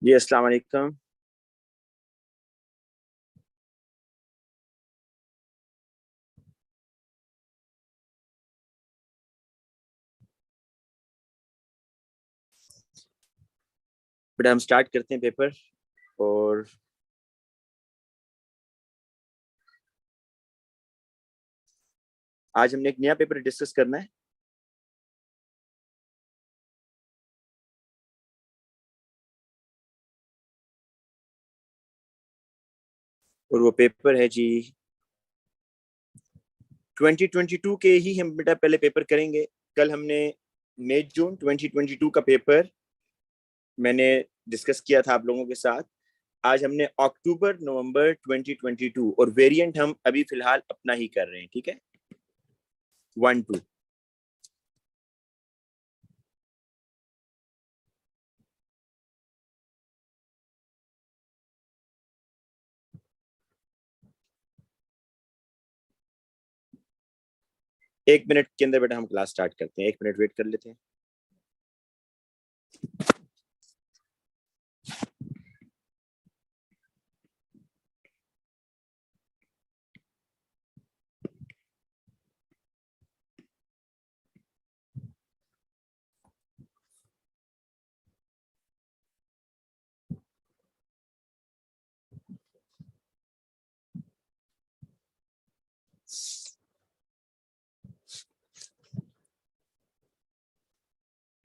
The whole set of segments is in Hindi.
जी अस्सलाम वालेकुम। बेटा हम स्टार्ट करते हैं पेपर। और आज हमने एक नया पेपर डिस्कस करना है। और वो पेपर है जी 2022 के ही हम बेटा पहले पेपर करेंगे। कल हमने मई जून 2022 का पेपर मैंने डिस्कस किया था आप लोगों के साथ। आज हमने अक्टूबर नवंबर 2022 और वेरिएंट हम अभी फिलहाल अपना ही कर रहे हैं। ठीक है, 1 2। एक मिनट के अंदर बेटा हम क्लास स्टार्ट करते हैं, 1 मिनट वेट कर लेते हैं।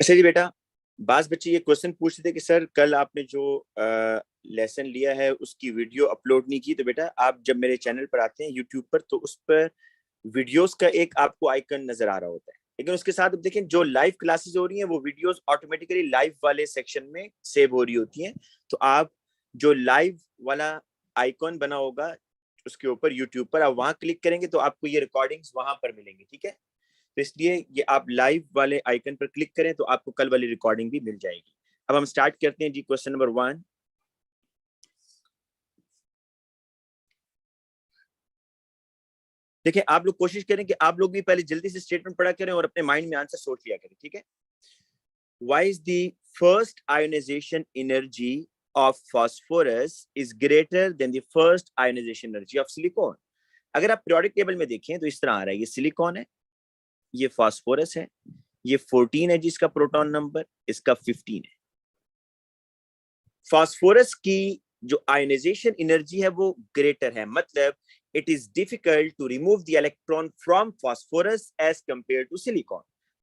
अच्छा जी बेटा, बास बच्चे ये क्वेश्चन पूछते थे कि सर कल आपने जो लेसन लिया है उसकी वीडियो अपलोड नहीं की। तो बेटा आप जब मेरे चैनल पर आते हैं यूट्यूब पर तो उस पर वीडियोस का एक आपको आइकन नजर आ रहा होता है, लेकिन उसके साथ अब देखें जो लाइव क्लासेस हो रही हैं वो वीडियोस ऑटोमेटिकली लाइव वाले सेक्शन में सेव हो रही होती हैं। तो आप जो लाइव वाला आइकॉन बना होगा उसके ऊपर यूट्यूब पर आप वहां क्लिक करेंगे तो आपको ये रिकॉर्डिंग्स वहां पर मिलेंगी। ठीक है, तो इसलिए ये आप लाइव वाले आइकन पर क्लिक करें तो आपको कल वाली रिकॉर्डिंग भी मिल जाएगी। अब हम स्टार्ट करते हैं जी क्वेश्चन नंबर 1। देखिए आप लोग कोशिश करें कि आप लोग भी पहले जल्दी से स्टेटमेंट पढ़ा करें और अपने माइंड में आंसर सोच लिया करें। ठीक है, why is the first ionisation energy of phosphorus is greater than the first ionisation energy of silicon. अगर आप पीरियोडिक टेबल में देखें तो इस तरह आ रहा है, ये सिलिकॉन है, ये फास्फोरस है, ये 14 है जिसका प्रोटॉन नंबर, इसका 15 है। फास्फोरस की जो आयोनाइजेशन एनर्जी है वो ग्रेटर है, मतलब it is difficult to remove the electron from phosphorus as compare to silicon.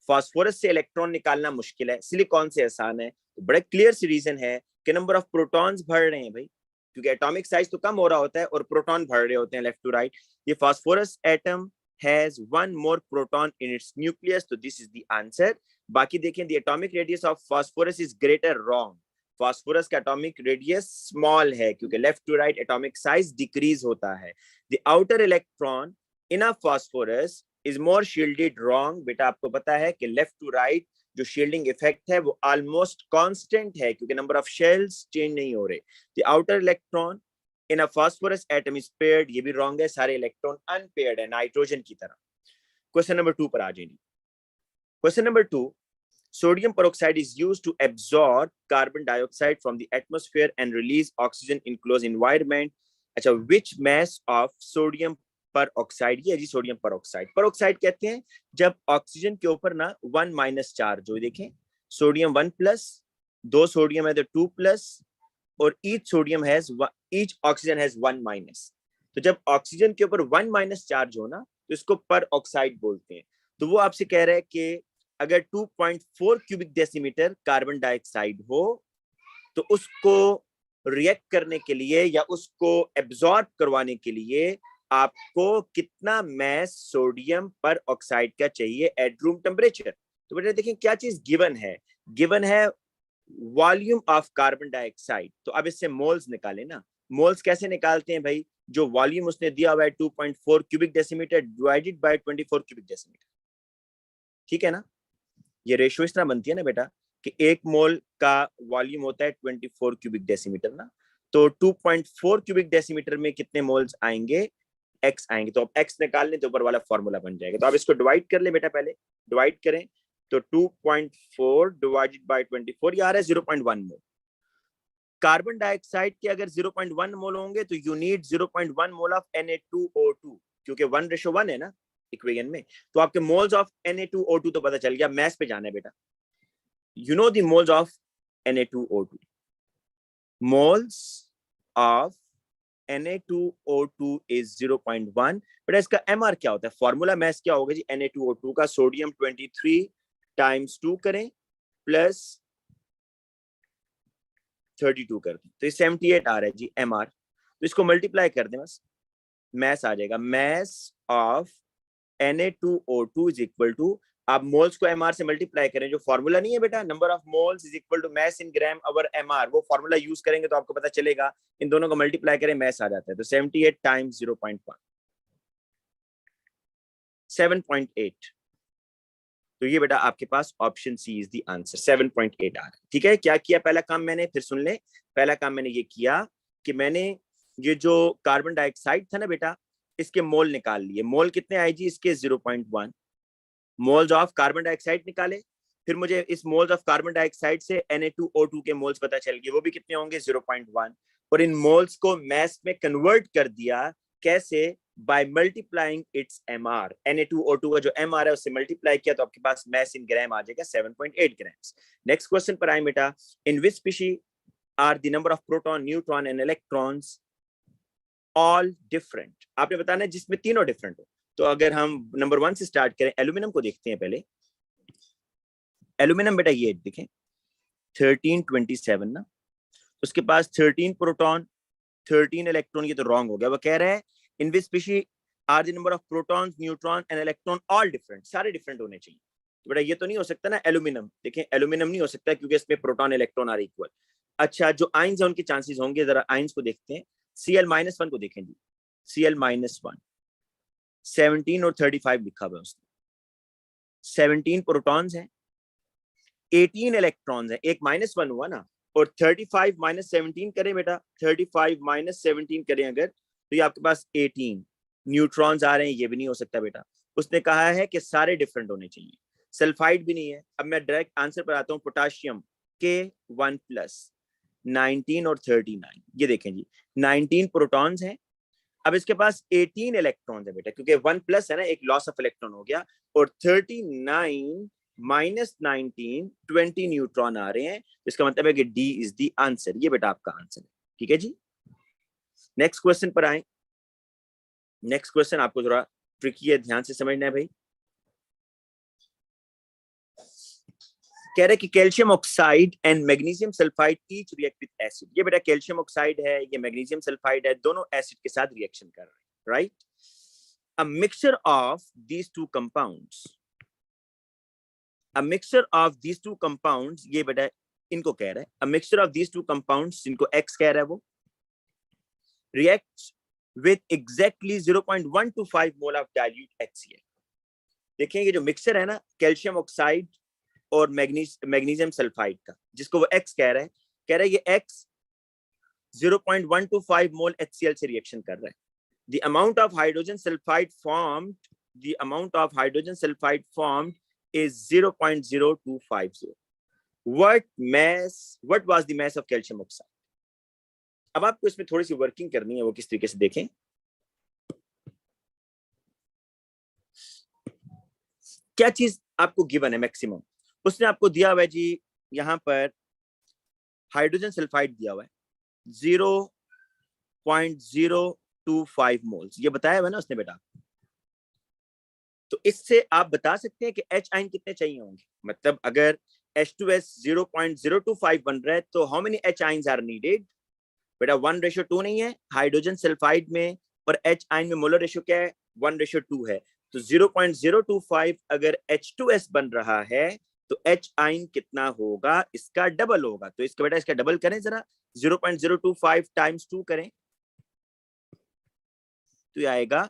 Phosphorus से इलेक्ट्रॉन निकालना मुश्किल है, सिलिकॉन से आसान है। तो बड़ा क्लियर सी रीजन है कि नंबर ऑफ प्रोटॉन्स बढ़ रहे हैं भाई, क्योंकि एटॉमिक साइज तो कम हो रहा होता है और प्रोटॉन बढ़ रहे होते हैं लेफ्ट टू राइट। ये phosphorus atom has one more proton in its nucleus, तो दिस इज द आंसर। बाकी देखें the atomic radius of phosphorus is greater, wrong. Phosphorus का एटॉमिक रेडियस स्मॉल है क्योंकि left to right atomic size decrease होता है। The outer electron in a phosphorus is more shielded, wrong. बेटा आपको पता है कि लेफ्ट टू राइट जो शील्डिंग इफेक्ट है वो ऑलमोस्ट कांस्टेंट है क्योंकि नंबर ऑफ शेल्स चेंज नहीं हो रहे। The outer electron in a phosphorus atom is paired, ये भी रॉन्ग है, सारे इलेक्ट्रॉन अनपेयर्ड है नाइट्रोजन की तरह। क्वेश्चन नंबर 2 पर आ जाएंगे। Question number 2, sodium peroxide is used to absorb carbon dioxide from the atmosphere and release oxygen in closed environment. अच्छा, which mass of sodium peroxide, ये जी सोडियम peroxide। peroxide कहते हैं जब ऑक्सीजन के ऊपर ना 1 - चार्ज हो। देखें सोडियम 1+, 2 सोडियम है तो 2+, और ईच ऑक्सीजन हैज 1-। तो जब ऑक्सीजन के ऊपर 1- चार्ज हो ना तो इसको पर ऑक्साइड बोलते हैं। तो वो आपसे कह रहा है कि अगर 2.4 क्यूबिक डेसीमीटर कार्बन डाइऑक्साइड हो तो उसको रिएक्ट करने के लिए या उसको एब्जॉर्ब करवाने के लिए आपको कितना मैस सोडियम पर ऑक्साइड का चाहिए एट रूम टेम्परेचर। तो बेटा देखें क्या चीज गिवन है, गिवन है वॉल्यूम ऑफ कार्बन डाइऑक्साइड। तो अब इससे मोल्स निकालें ना। मोल्स कैसे निकालते हैं भाई, जो वॉल्यूम उसने दिया हुआ है 2.4 cubic decimetre divided by 24 cubic decimetre. ठीक है ना, ये रेशियो इस तरह बनती है ना बेटा कि 1 मोल का वॉल्यूम होता है 24 क्यूबिक डेसीमीटर ना, तो 2.4 क्यूबिक डेसीमीटर में कितने मोल्स आएंगे, एक्स आएंगे। तो अब एक्स निकालने तो ऊपर वाला फॉर्मूला बन जाएगा। तो आप इसको डिवाइड कर ले बेटा, पहले डिवाइड करें तो 2.4 डिवाइडेड बाय 24 ये आ रहा है 0.1 मोल। कार्बन डाइऑक्साइड के अगर 0.1 मोल होंगे तो you need 0.1 mole of Na2O2, क्योंकि 1:1 है ना इक्वेशन में। तो आपके मोल्स ऑफ Na2O2 तो पता चल गया, मैथ्स पे जाना है बेटा। You know the moles of Na2O2, moles of Na2O2 is 0.1। बेटा इसका MR क्या होता है, फॉर्मूला मैथ्स क्या होगा जी, Na2O2 का सोडियम 23 टाइम्स 2 करें प्लस 32 कर दें तो 78 आ रहा है जी MR। तो इसको मल्टीप्लाई कर दें बस, मैस आ जाएगा। Mass of Na2O2 is equal to, आप मोल्स को MR से मल्टीप्लाई करें, जो फॉर्मूला नहीं है बेटा, number of moles is equal to mass in gram over MR, वो फॉर्मूला यूज करेंगे तो आपको पता चलेगा। इन दोनों को मल्टीप्लाई करें, मैस आ जाता है। तो 78 टाइम्स 0.1 7.8। तो ये बेटा आपके पास option C is the answer, 7.8 आ रहा है। ठीक है, क्या किया पहला काम मैंने, फिर सुन ले। पहला काम मैंने ये किया कि मैंने ये जो कार्बन डाइऑक्साइड था ना बेटा, इसके मोल निकाल लिए। मोल कितने आए जी इसके, 0.1 मोल्स ऑफ कार्बन डाइऑक्साइड निकाले। फिर मुझे इस मोल्स ऑफ कार्बन डाइऑक्साइड से Na2O2 के मोल्स पता चल गए, वो भी कितने होंगे, 0.1। और इन मोल्स को मैस में कन्वर्ट कर दिया, कैसे, by multiplying it's MR। Na2O2 का जो MR है उससे मल्टीप्लाई किया तो आपके पास मैस इन ग्राम आ जाएगा 7.8 ग्राम्स। नेक्स्ट क्वेश्चन पर आए बेटा, in which species are the number of proton, neutron and electrons all different. आपने बताना है जिसमें तीनों डिफरेंट हो। तो अगर हम नंबर 1 से स्टार्ट करें, एल्यूमिनियम को देखते हैं पहले। एल्यूमिनियम बेटा ये देखें 1327 ना, उसके पास 13 प्रोटॉन 13 इलेक्ट्रॉन। ये तो रॉन्ग हो गया, वो कह रहा है in which species are the number of protons, neutron and electron all different, सारे डिफरेंट होने चाहिए। तो बेटा ये तो नहीं हो सकता ना एल्यूमिनियम, देखें एल्यूमिनियम नहीं हो सकता क्योंकि इसमें प्रोटॉन इलेक्ट्रॉन आर इक्वल। अच्छा, जो आइंस है उनके चांसेस होंगे, जरा आइंस को देखते हैं। Cl-1 को देखें जी, Cl-1 17 और 35 लिखा हुआ है उसने। 17 प्रोटॉन्स हैं, 18 इलेक्ट्रॉन्स हैं, एक -1 हुआ ना। और 35 माइनस 17 करें बेटा, 35 माइनस 17 करें अगर, तो ये आपके पास 18 न्यूट्रॉन्स आ रहे हैं। ये भी नहीं हो सकता बेटा, उसने कहा है कि सारे डिफरेंट होने चाहिए। सल्फाइड भी नहीं है। अब मैं डायरेक्ट आंसर पर आता हूँ। पोटाशियम K1+, 19 और 39, ये देखें जी 19 प्रोटॉन्स हैं। अब इसके पास 18 इलेक्ट्रॉन है बेटा, क्योंकि 1+ है ना, एक लॉस ऑफ इलेक्ट्रॉन हो गया। और 39 माइनस 19 20 न्यूट्रॉन आ रहे हैं। इसका मतलब है कि डी इज द आंसर। ये बेटा आपका आंसर है। ठीक है जी, नेक्स्ट क्वेश्चन पर आए। नेक्स्ट क्वेश्चन आपको थोड़ा ट्रिकी है, ध्यान से समझना है भाई। कह रहे कि calcium oxide and magnesium sulphide each react with acid. ये बेटा कैल्शियम ऑक्साइड है, ये मैग्नीशियम सल्फाइड है, दोनों एसिड के साथ रिएक्शन कर रहे हैं, right. A mixture of these two compounds, a mixture of these two compounds, ये बेटा इनको कह रहा है a mixture of these two compounds, जिनको एक्स कह रहा है वो, reacts with exactly 0.125 mole of dilute HCl। देखें ये जो मिक्सचर है ना, कैल्शियम ऑक्साइड और मैग्नीशियम सल्फाइड का, जिसको वो एक्स कह रहा है ये एक्स 0.125 मोल HCl से रिएक्शन कर रहा है। The amount of hydrogen sulfide formed is 0.0250. What was the mass of calcium oxide? अब आपको इसमें थोड़ी सी वर्किंग करनी है, वो किस तरीके से देखें। क्या चीज आपको गिवन है मैक्सिमम, उसने आपको दिया हुआ है जी, यहां पर हाइड्रोजन सल्फाइड दिया हुआ है 0.025 मोल्स, ये बताया हुआ ना उसने बेटा। तो इससे आप बता सकते हैं कि H आयन कितने चाहिए होंगे। मतलब अगर H2S 0.025 बन रहा है तो how many H ions are needed. बेटा 1:2 नहीं है हाइड्रोजन सल्फाइड में, और H आयन में मोलर रेशियो क्या है, 1:2 है। तो 0.025 अगर H2S बन रहा है तो H आयन कितना होगा, इसका डबल होगा। तो इसका बेटा इसका डबल करें जरा, 0.025 टाइम्स 2 करें तो ये आएगा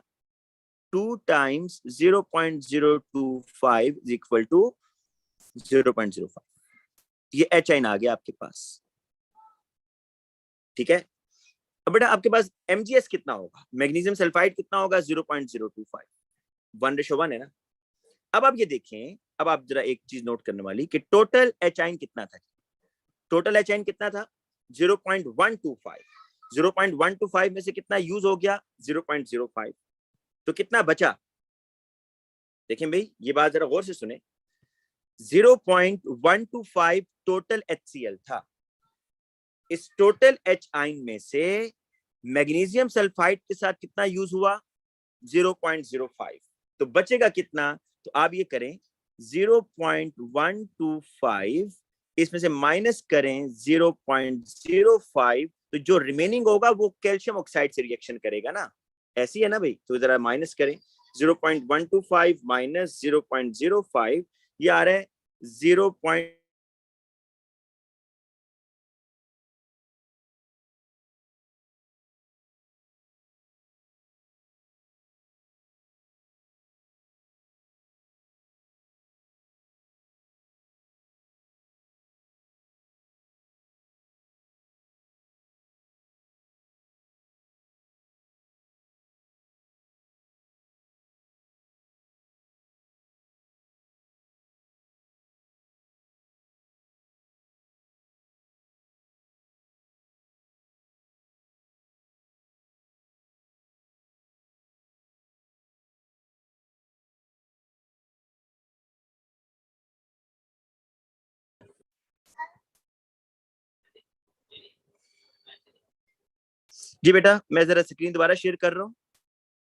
2 टाइम्स 0.025 इज इक्वल टू 0.05। ये H आयन आ गया आपके पास। ठीक है, अब बेटा आपके पास MgS कितना होगा, मैग्नीशियम सल्फाइड कितना होगा, 0.025, 1:1 है ना। अब आप ये देखें, अब आप जरा एक चीज नोट करने वाली कि टोटल H आयन कितना था। टोटल H आयन कितना था, 0.125, 0.125 में से कितना यूज हो गया? 0.05। तो कितना बचा? देखें भाई, ये बात जरा गौर से सुने। 0.125 टोटल HCl था। इस टोटल H आइन में से मैग्नीशियम सल्फाइड के साथ कितना यूज हुआ? 0.05। तो बचेगा कितना? तो आप ये करें, 0.125 इसमें से माइनस करें 0.05, तो जो रिमेनिंग होगा वो कैल्शियम ऑक्साइड से रिएक्शन करेगा ना, ऐसी है ना भाई। तो जरा माइनस करें, 0.125 माइनस 0.05, ये आ रहा है 0. जी बेटा, मैं जरा स्क्रीन दोबारा शेयर कर रहा हूँ,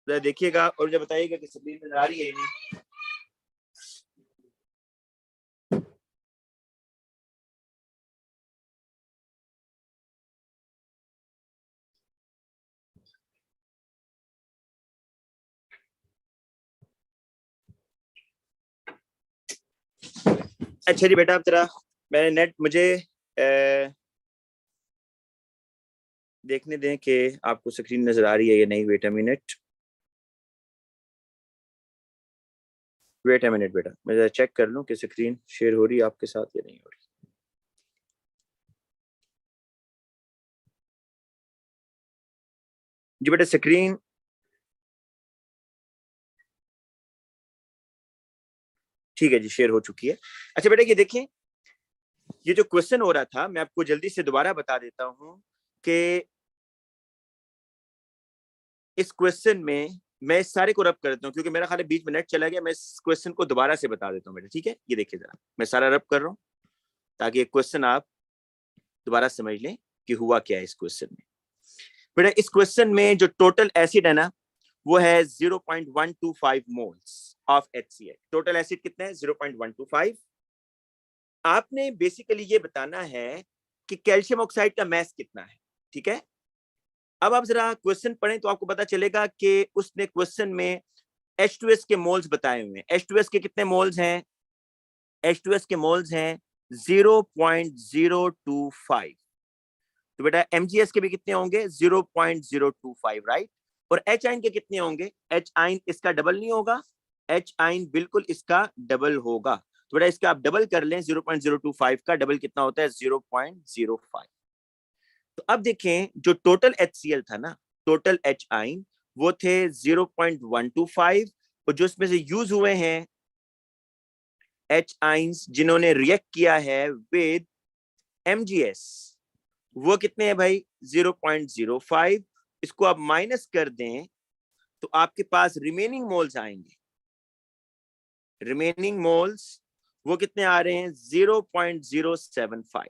जरा देखिएगा और मुझे बताइएगा कि स्क्रीन में आ रही है नहीं। अच्छा जी बेटा, अब जरा मैंने नेट मुझे देखने दें कि आपको स्क्रीन नजर आ रही है या नहीं। Wait a minute, wait a minute बेटा, मैं जरा चेक कर लूं कि स्क्रीन शेयर हो रही है आपके साथ या नहीं हो रही। जी बेटा, स्क्रीन ठीक है जी, शेयर हो चुकी है। अच्छा बेटा, ये देखें, ये जो क्वेश्चन हो रहा था, मैं आपको जल्दी से दोबारा बता देता हूं कि इस क्वेश्चन में मैं इस सारे को रब कर देता हूँ, क्योंकि मेरा खाली बीच में नेट चला गया। मैं इस क्वेश्चन को दोबारा से बता देता हूँ बेटा, ठीक है? ये देखिए जरा, मैं सारा रब कर रहा हूँ ताकि ये क्वेश्चन आप दोबारा समझ लें कि हुआ क्या है इस क्वेश्चन में। बेटा, इस क्वेश्चन में जो टोटल एसिड है ना, वो है 0.125 moles of HCl। Total acid कितना है? 0.125। आपने बेसिकली ये बताना है कि कैल्शियम ऑक्साइड का मैस कितना है, ठीक है? अब आप जरा क्वेश्चन पढ़ें तो आपको पता चलेगा कि उसने क्वेश्चन में H2S के मोल्स बताए हुए हैं। H2S के कितने मोल्स हैं? H2S के मोल्स हैं 0.025। तो बेटा MgS के भी कितने होंगे? 0.025, राइट? और H आइन के कितने होंगे? H आइन इसका डबल नहीं होगा? H आइन बिल्कुल इसका डबल होगा। तो बेटा इसका आप डबल कर लें, 0.025 का डबल कितना होता है? 0.05। तो अब देखें, जो टोटल HCl था ना, टोटल H आइन, वो थे 0.125, और जो इसमें से यूज हुए हैं H आइंस जिन्होंने रिएक्ट किया है विद MgS, वो कितने हैं भाई? 0.05। इसको आप माइनस कर दें तो आपके पास रिमेनिंग मोल्स आएंगे। रिमेनिंग मोल्स वो कितने आ रहे हैं? 0.075।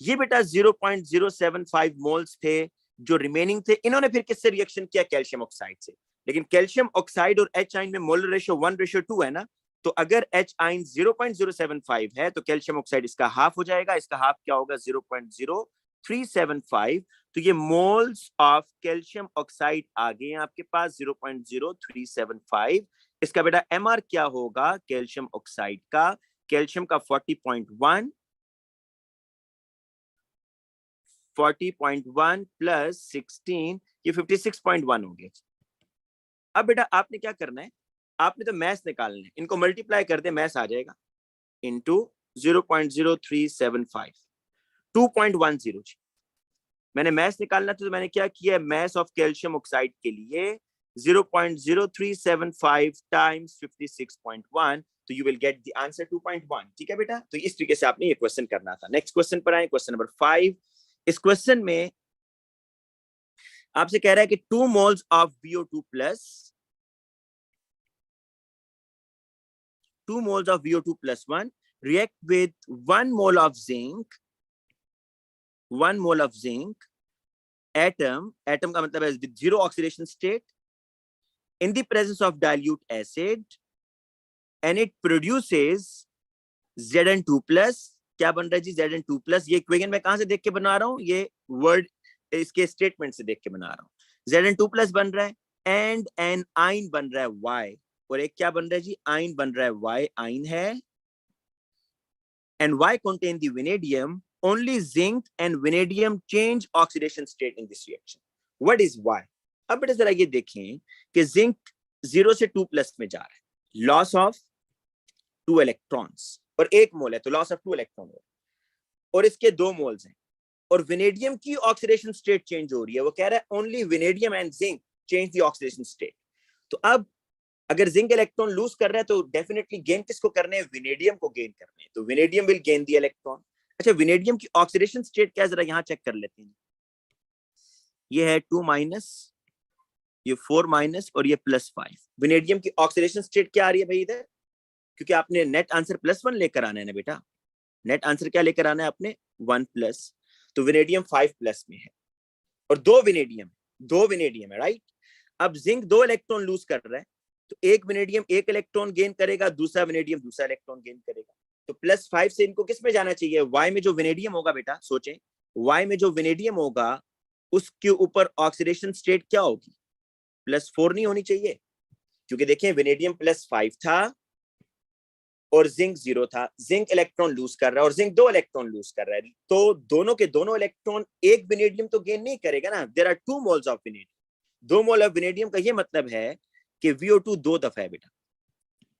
ये बेटा 0.075 मोल्स थे जो रिमेनिंग थे। इन्होंने फिर किससे रिएक्शन किया? कैल्शियम ऑक्साइड से। लेकिन कैल्शियम ऑक्साइड और H आइन में मोलर रेशियो 1:2 है ना, तो अगर H आइन 0.075 है तो कैल्शियम ऑक्साइड इसका हाफ हो जाएगा। इसका हाफ क्या होगा? 0.0375। तो ये मोल्स ऑफ कैल्शियम ऑक्साइड आ गए आपके पास 0.0375। इसका बेटा MR क्या होगा कैल्शियम ऑक्साइड का? कैल्शियम का 40.1, 40.1 प्लस 16, ये 56.1 हो गया। अब बेटा आपने क्या करना है? आपने तो मैथ निकालना है, इनको मल्टीप्लाई कर दे, मैथ आ जाएगा इनटू 0.0375, 2.10। मैंने मैथ निकालना था तो मैंने क्या किया? मैथ ऑफ कैल्शियम ऑक्साइड के लिए 0.0375 टाइम्स 56.1, तो you will get the answer 2.1। ठीक है बेटा? तो इस तरीके से आपने ये क्वेश्चन करना था। नेक्स्ट क्वेश्चन पर आए, क्वेश्चन नंबर 5। इस क्वेश्चन में आपसे कह रहा है कि 2 moles of VO2 plus 2 moles of VO2 plus 1 react with 1 mole of zinc, 1 mole of zinc atom का मतलब है with zero oxidation state in the presence of dilute acid and it produces Zn2 plus. क्या बन रहा है जी? Zn2 plus. ये इक्वेशन मैं कहां से देख के बना रहा हूं? ये वर्ड इसके स्टेटमेंट से देख के बना रहा हूं। Zn2 plus बन रहा है एंड एन आइन बन रहा है Y, और एक क्या बन रहा है जी? आइन बन रहा है Y, आइन है, and Y contain the vanadium. Only zinc and vanadium change oxidation state in this reaction. What is Y? अब बेटा जरा ये देखें कि जिंक 0 से 2 प्लस में जा रहा है, लॉस ऑफ 2 इलेक्ट्रॉन्स, और 1 मोल है तो लॉस ऑफ 2 इलेक्ट्रॉन, और इसके 2 मोल्स हैं, और वेनेडियम की ऑक्सीडेशन स्टेट चेंज हो रही है। वो कह रहा है only vanadium and zinc change the oxidation state. तो अब अगर जिंक इलेक्ट्रॉन लूज कर रहा है तो डेफिनेटली गेन किसको करने हैं? वेनेडियम को गेन करने हैं, तो vanadium will gain the electron. अच्छा, वेनेडियम की ऑक्सीडेशन स्टेट क्या है, जरा यहां चेक कर लेते हैं। ये है 2 माइनस, ये 4 माइनस, और ये +5। वेनेडियम की ऑक्सीडेशन स्टेट क्या आ रही है भाई इधर? क्योंकि आपने नेट आंसर +1 लेकर आना है ना बेटा, नेट आंसर क्या लेकर आना है आपने? 1+, तो वेनेडियम 5+ में है, और 2 वेनेडियम है, राइट। अब जिंक 2 इलेक्ट्रॉन लूज कर रहा है, तो एक वेनेडियम 1 इलेक्ट्रॉन गेन करेगा, दूसरा वेनेडियम दूसरा इलेक्ट्रॉन गेन करेगा। तो +5 से इनको किस में जाना चाहिए? Y में जो वेनेडियम होगा बेटा, सोचें Y में जो वेनेडियम होगा उसके ऊपर ऑक्सीडेशन स्टेट क्या होगी? +4 नहीं होनी चाहिए, क्योंकि देखें वेनेडियम +5 था और जिंक 0 था। जिंक इलेक्ट्रॉन लूज कर रहा है और जिंक 2 इलेक्ट्रॉन लूज कर रहा है, तो दोनों के दोनों इलेक्ट्रॉन एक वेनेडियम तो गेन नहीं करेगा ना। There are 2 moles of vanadium. 2 mole of vanadium का ये मतलब है कि VO2 2 दफा है बेटा।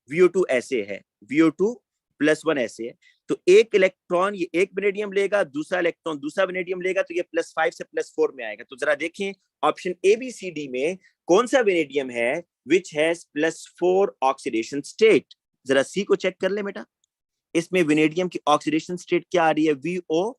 VO2 ऐसे है, VO2 +1 ऐसे है, तो एक इलेक्ट्रॉन ये एक वेनेडियम लेगा, दूसरा इलेक्ट्रॉन दूसरा वेनेडियम लेगा, तो ये +5 से +4 में आएगा। तो जरा देखें ऑप्शन ABCD में कौन सा वेनेडियम है विच हैज +4 ऑक्सीडेशन स्टेट? जरा सी को चेक कर ले बेटा, इसमें वेनेडियम की ऑक्सीडेशन स्टेट क्या आ रही है? VO,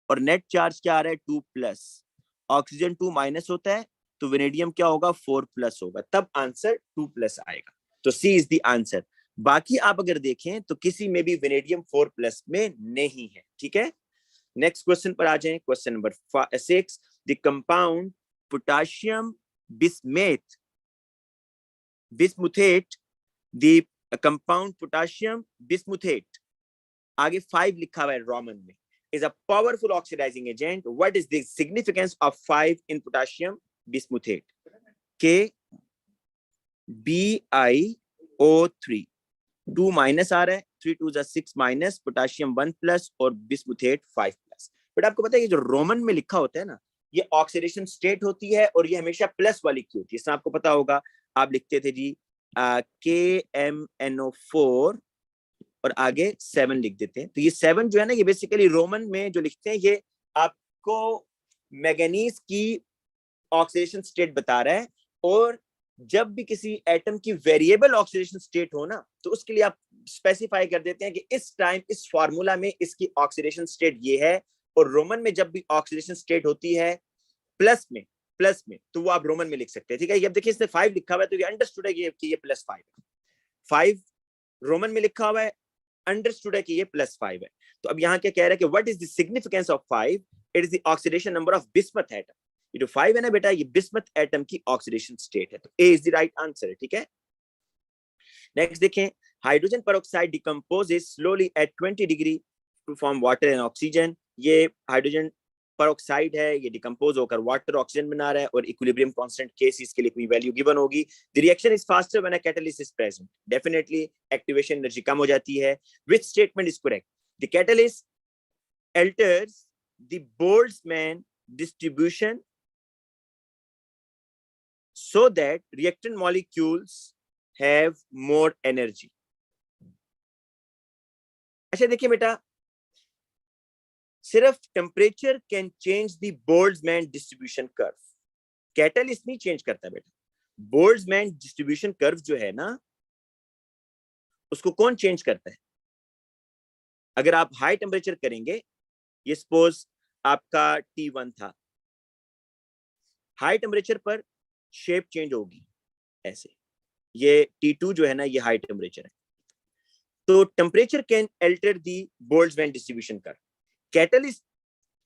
और नेट चार्ज क्या आ रहा है? 2+। ऑक्सीजन 2- होता है, तो वेनेडियम क्या होगा? 4+ होगा, तब आंसर 2+ आएगा। तो सी इज द आंसर। बाकी आप अगर देखें तो किसी में भी वेनेडियम 4+ में नहीं है, ठीक है। नेक्स्ट क्वेश्चन पर आ जाएं, question number 6। The compound potassium bismuthate, the compound potassium bismuthate, आगे 5 लिखा हुआ है रोमन में, is a powerful oxidizing agent. What is the significance of 5 in potassium bismuthate? KBiO3, 2 minus आ रहा है, 3 2 6 माइनस, पोटाशियम 1+, और बिस्मुथेट 5+। बट आपको पता है ये जो रोमन में लिखा होता है ना, ये ऑक्सीडेशन स्टेट होती है और ये हमेशा प्लस वाली की होती है। इसमें आपको पता होगा आप लिखते थे जी KMNO4 और आगे 7 लिख देते हैं। तो ये 7 जो है ना, ये बेसिकली रोमन में जो लिखते हैं ये आपको मैंगनीज की ऑक्सीडेशन स्टेट बता रहा है। और जब भी किसी एटम की वेरिएबल ऑक्सीडेशन स्टेट हो ना, तो उसके लिए आप स्पेसिफाई कर देते हैं कि इस टाइम इस फार्मूला में इसकी ऑक्सीडेशन स्टेट ये है। और रोमन में जब भी ऑक्सीडेशन स्टेट होती है प्लस में तो वो आप रोमन में लिख सकते हैं, ठीक है। अब देखिए इसने 5 लिखा हुआ है, तो ये अंडरस्टूड है कि ये +5 है। 5 रोमन में लिखा हुआ है, अंडरस्टूड है कि ये +5 है। तो अब यहाँ क्या कह रहा है कि what is the significance of 5? It is the oxidation number of bismuth atom. ये जो 5 है ना बेटा, ये बिस्मथ एटम की ऑक्सीडेशन स्टेट है, तो A is the right answer है, ठीक है। नेक्स्ट देखें, hydrogen peroxide decomposes slowly at 20 degree to form water and oxygen. ये हाइड्रोजन पेरोक्साइड है, ये डिकम्पोज होकर वाटर ऑक्सीजन बना रहा है, और इक्विलिब्रियम कांस्टेंट Kc के लिए कोई वैल्यू गिवन होगी। The reaction is faster when a catalyst is present. Definitely activation energy कम हो जाती है। Which statement is correct? The catalyst alters the Boltzmann distribution so that reactant molecules have more energy. अच्छा देखिए बेटा, सिर्फ temperature can change the Boltzmann distribution curve, catalyst नहीं चेंज करता बेटा। बोल्ट्जमैन डिस्ट्रीब्यूशन कर्व जो है ना, उसको कौन चेंज करता है? अगर आप हाई टेम्परेचर करेंगे, ये सपोज आपका T1 था, हाई टेम्परेचर पर शेप चेंज होगी ऐसे, ये T2 जो है ना ये हाई टेम्परेचर है। तो temperature can alter the Boltzmann distribution curve, catalyst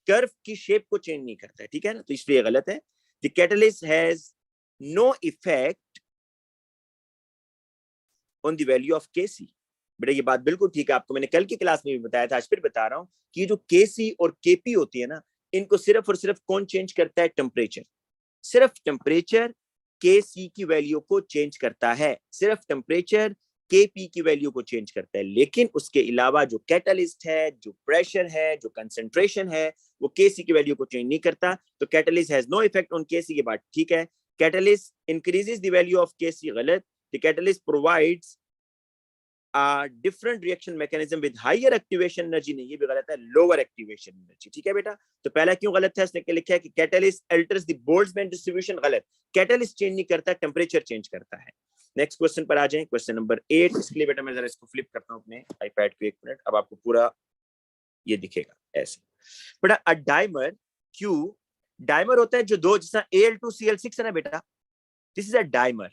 curve की शेप को चेंज नहीं करता है, ठीक है ना, तो इसलिए गलत है। The catalyst has no effect on the value of KC. बेटा ये बात बिल्कुल ठीक है, आपको मैंने कल की क्लास में भी बताया था, आज फिर बता रहा हूं कि जो केसी और केपी होती है ना, इनको सिर्फ और सिर्फ कौन चेंज करता है? टेम्परेचर। सिर्फ टेम्परेचर के सी की वैल्यू को चेंज करता है, सिर्फ टेम्परेचर के पी की वैल्यू को चेंज करता है, लेकिन उसके अलावा जो कैटलिस्ट है, जो प्रेशर है, जो कंसेंट्रेशन है, वो के सी की वैल्यू को चेंज नहीं करता। तो catalyst has no effect on K C की बात ठीक है। Catalyst increases the value of K C गलत। The catalyst provides different reaction mechanism with higher activation energy, नहीं ये भी गलत है, लोअर एक्टिवेशन एनर्जी, ठीक है बेटा। तो पहला क्यों गलत है? इसने लिखा है कि catalyst altars the Boltzmann distribution, गलत। कैटलिस्ट चेंज नहीं करता, टेम्परेचर चेंज करता है। नेक्स्ट क्वेश्चन पर आ जाएं, क्वेश्चन नंबर 8। इसके लिए बेटा मैं जरा इसको फ्लिप करता हूं अपने आईपैड को, 1 मिनट, अब आपको पूरा ये दिखेगा ऐसे। बेटा अ डाइमर क्यू, डाइमर होता है जो दो, जैसा Al2Cl6 है ना बेटा, दिस इज अ डाइमर,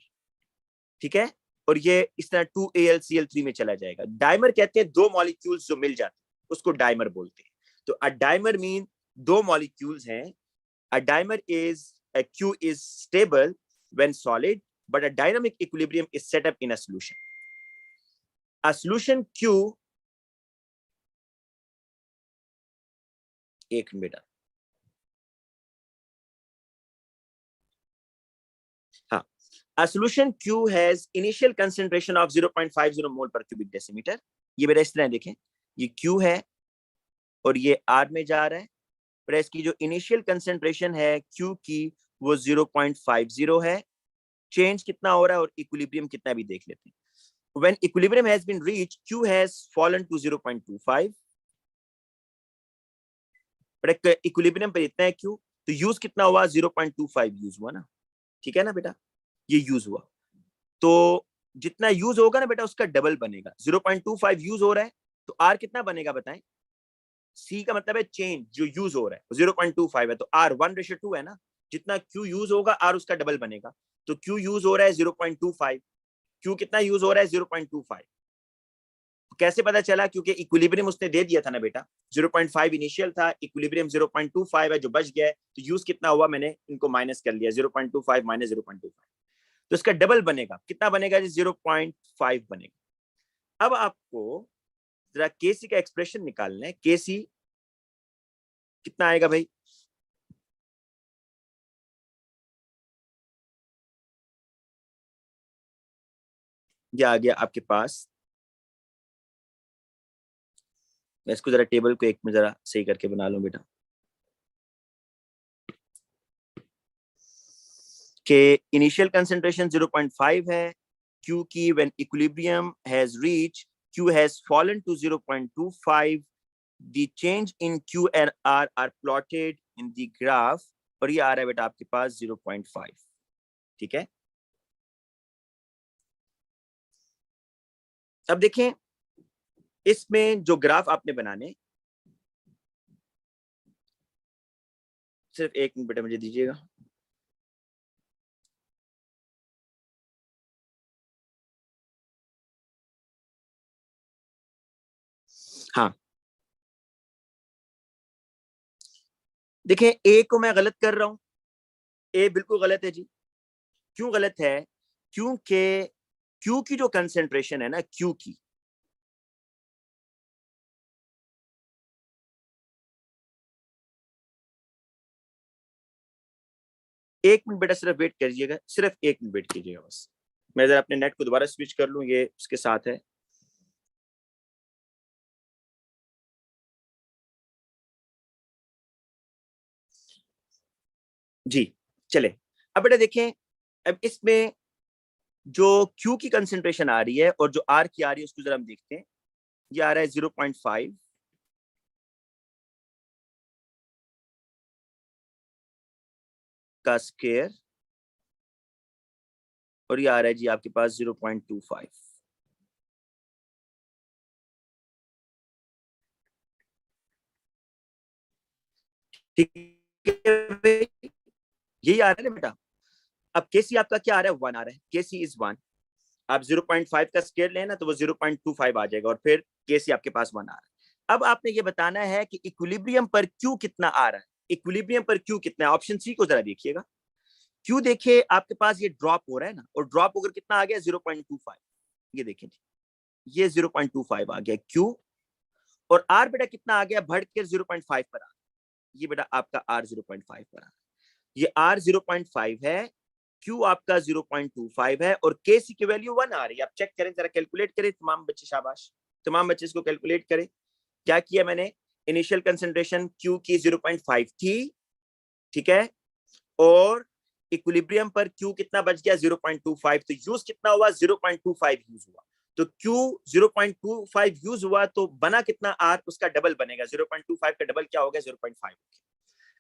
ठीक है, और ये इस तरह 2AlCl3 में चला जाएगा। डाइमर कहते हैं दो मॉलिक्यूल्स जो मिल जाते हैं, उसको डाइमर बोलते हैं। तो अ डाइमर मीन दो मॉलिक्यूल्स हैं। A dimer is a Q is stable when solid, but a dynamic equilibrium is set up in a solution. A solution Q, एक मिनट, हाँ, a solution Q has initial concentration of 0.50 mole per cubic decimeter। ये मेरा इस तरह देखें, ये Q है और ये R में जा रहा है, पर इसकी जो इनिशियल कंसेंट्रेशन है Q की वो 0.50 है। चेंज कितना हो रहा है और इक्विलिब्रियम कितना भी देख लेते हैं। When equilibrium has been reached, Q has fallen to 0.25। पर इक्विलिब्रियम पर इतना है Q, तो यूज कितना हुआ? 0.25 यूज हुआ ना, ठीक है ना बेटा, ये यूज हुआ। तो जितना यूज होगा ना बेटा उसका डबल बनेगा। 0.25 यूज हो रहा है, तो R कितना बनेगा बताएं? C का मतलब है चेंज जो यूज हो रहा है, 0.25 है, तो R 1:2 है ना, जितना Q यूज होगा R उसका डबल बनेगा। तो Q यूज हो रहा है 0.25, Q कितना यूज हो रहा है? 0.25। कैसे पता चला? क्योंकि इक्विलिब्रियम उसने दे दिया था ना बेटा, 0.5 इनिशियल था, इक्विलिब्रियम 0.25 है जो बच गया है, तो यूज कितना हुआ मैंने इनको माइनस कर लिया, 0.25 माइनस 0.25, तो इसका डबल बनेगा। कितना बनेगा जी? 0.5 बनेगा। अब आपको जरा केसी का एक्सप्रेशन निकालना है। केसी कितना आएगा भाई? ये आ गया आपके पास, मैं इसको जरा टेबल को एक में जरा सही करके बना लूं बेटा, के इनिशियल कंसेंट्रेशन 0.5 है, Q की when equilibrium has reached, Q has fallen to 0.25, the change in Q and R are plotted in the graph, और ये आ रहा है बेटा आपके पास 0.5, ठीक है। अब देखें इसमें जो ग्राफ आपने बनाने, सिर्फ 1 मिनट बेटा मुझे दीजिएगा। हाँ देखें, ए को मैं गलत कर रहा हूं, ए बिल्कुल गलत है जी। क्यों गलत है? क्योंकि क्यू की जो कंसेंट्रेशन है ना, क्यू की, एक मिनट बेटा सिर्फ वेट करिएगा, सिर्फ 1 मिनट वेट कीजिएगा बस। मैं जरा अपने नेट को दोबारा स्विच कर लूं, ये उसके साथ है। जी चले। अब बेटा देखें, अब इसमें जो Q की कंसेंट्रेशन आ रही है और जो R की आ रही है उसको जरा हम देखते हैं। ये आ रहा है 0.5, का स्क्वायर, और ये आ रहा है जी आपके पास 0.25। ठीक है, यही आ रहा है ना बेटा। अब केसी आपका क्या आ रहा है, 1 आ रहा है, केसी इज 1। आप 0.5 का स्केयर लेना तो वो 0.25 आ जाएगा, और फिर केसी आपके पास 1 आ रहा है। अब आपने ये बताना है कि इक्विलिब्रियम पर क्यू कितना आ रहा है, इक्विलिब्रियम पर क्यू कितना है। ऑप्शन सी को जरा देखिएगा। क्यू देखिए आपके पास ये ड्रॉप हो रहा है ना, और ड्रॉप होकर कितना आ गया, 0.25। ये देखिए, ये 0.25 आ गया क्यू, और आर बेटा कितना आ गया, बढ़ के 0.5 पर आ गया। ये बेटा आपका आर 0.5 पर आ, ये आर 0.5 है, क्यू आपका 0.25 है, और के सी की वैल्यू 1 आ रही है। आप चेक करें जरा, कैलकुलेट करें तमाम बच्चे, शाबाश, तमाम बच्चे इसको कैलकुलेट करें। क्या किया मैंने, इनिशियल कंसंट्रेशन क्यू की 0.5 थी, ठीक है, और इक्विलिब्रियम पर क्यू कितना बच गया, 0.25। तो यूज कितना हुआ, 0.25 यूज हुआ। तो क्यू 0.25 यूज हुआ, तो बना कितना आर, उसका डबल बनेगा। 0.25 का डबल क्या हो गया, 0.5।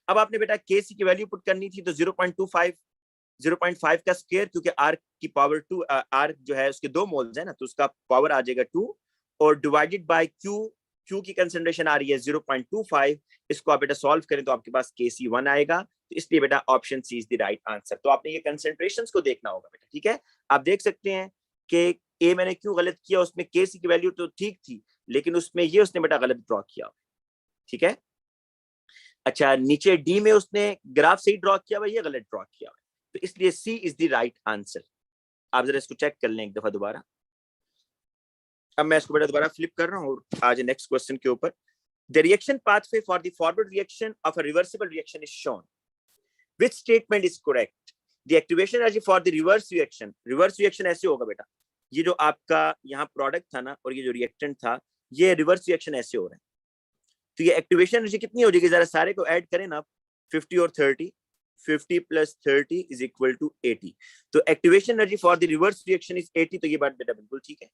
अब आपने बेटा के सी की वैल्यू पुट करनी थी, तो 0.5 का स्क्वायर, क्योंकि आर की पावर 2, आर जो है उसके 2 मोल्स है ना, तो उसका पावर आ जाएगा 2, और डिवाइडेड बाय क्यू, क्यू की कंसंट्रेशन आ रही है 0.25। इसको आप बेटा सॉल्व करें तो आपके पास केसी 1 आएगा। तो इसलिए बेटा option C is the right answer. तो आपने ये कंसंट्रेशंस को देखना होगा बेटा, ठीक है। आप देख सकते हैं कि ए मैंने क्यों गलत किया, उसमें केसी की वैल्यू तो ठीक थी, लेकिन उसमें ये उसने बेटा गलत ड्रॉ किया, ठीक है। अच्छा, नीचे डी में उसने ग्राफ से ही ड्रॉ किया हुआ, ये गलत ड्रॉ किया हुआ, तो इसलिए सी इज द राइट आंसर। आप जरा इसको चेक कर लें एक दफा दोबारा। अब मैं इसको बेटा दोबारा फ्लिप कर रहा हूँ और आज नेक्स्ट क्वेश्चन के ऊपर। The reaction pathway for the forward reaction of a reversible reaction is shown, which statement is correct. The activation energy for the reverse reaction, reverse reaction ऐसे होगा बेटा, ये जो आपका यहाँ प्रोडक्ट था ना, और ये जो रिएक्टेंट था, ये रिवर्स रिएक्शन ऐसे हो रहा है। तो ये एक्टिवेशन एनर्जी कितनी हो जाएगी, जरा सारे को ऐड करें ना आप, 50 और 30, 50 + 30 इज इक्वल टू 80। तो activation energy for the reverse reaction is 80। तो ये बात बेटा बिल्कुल ठीक है,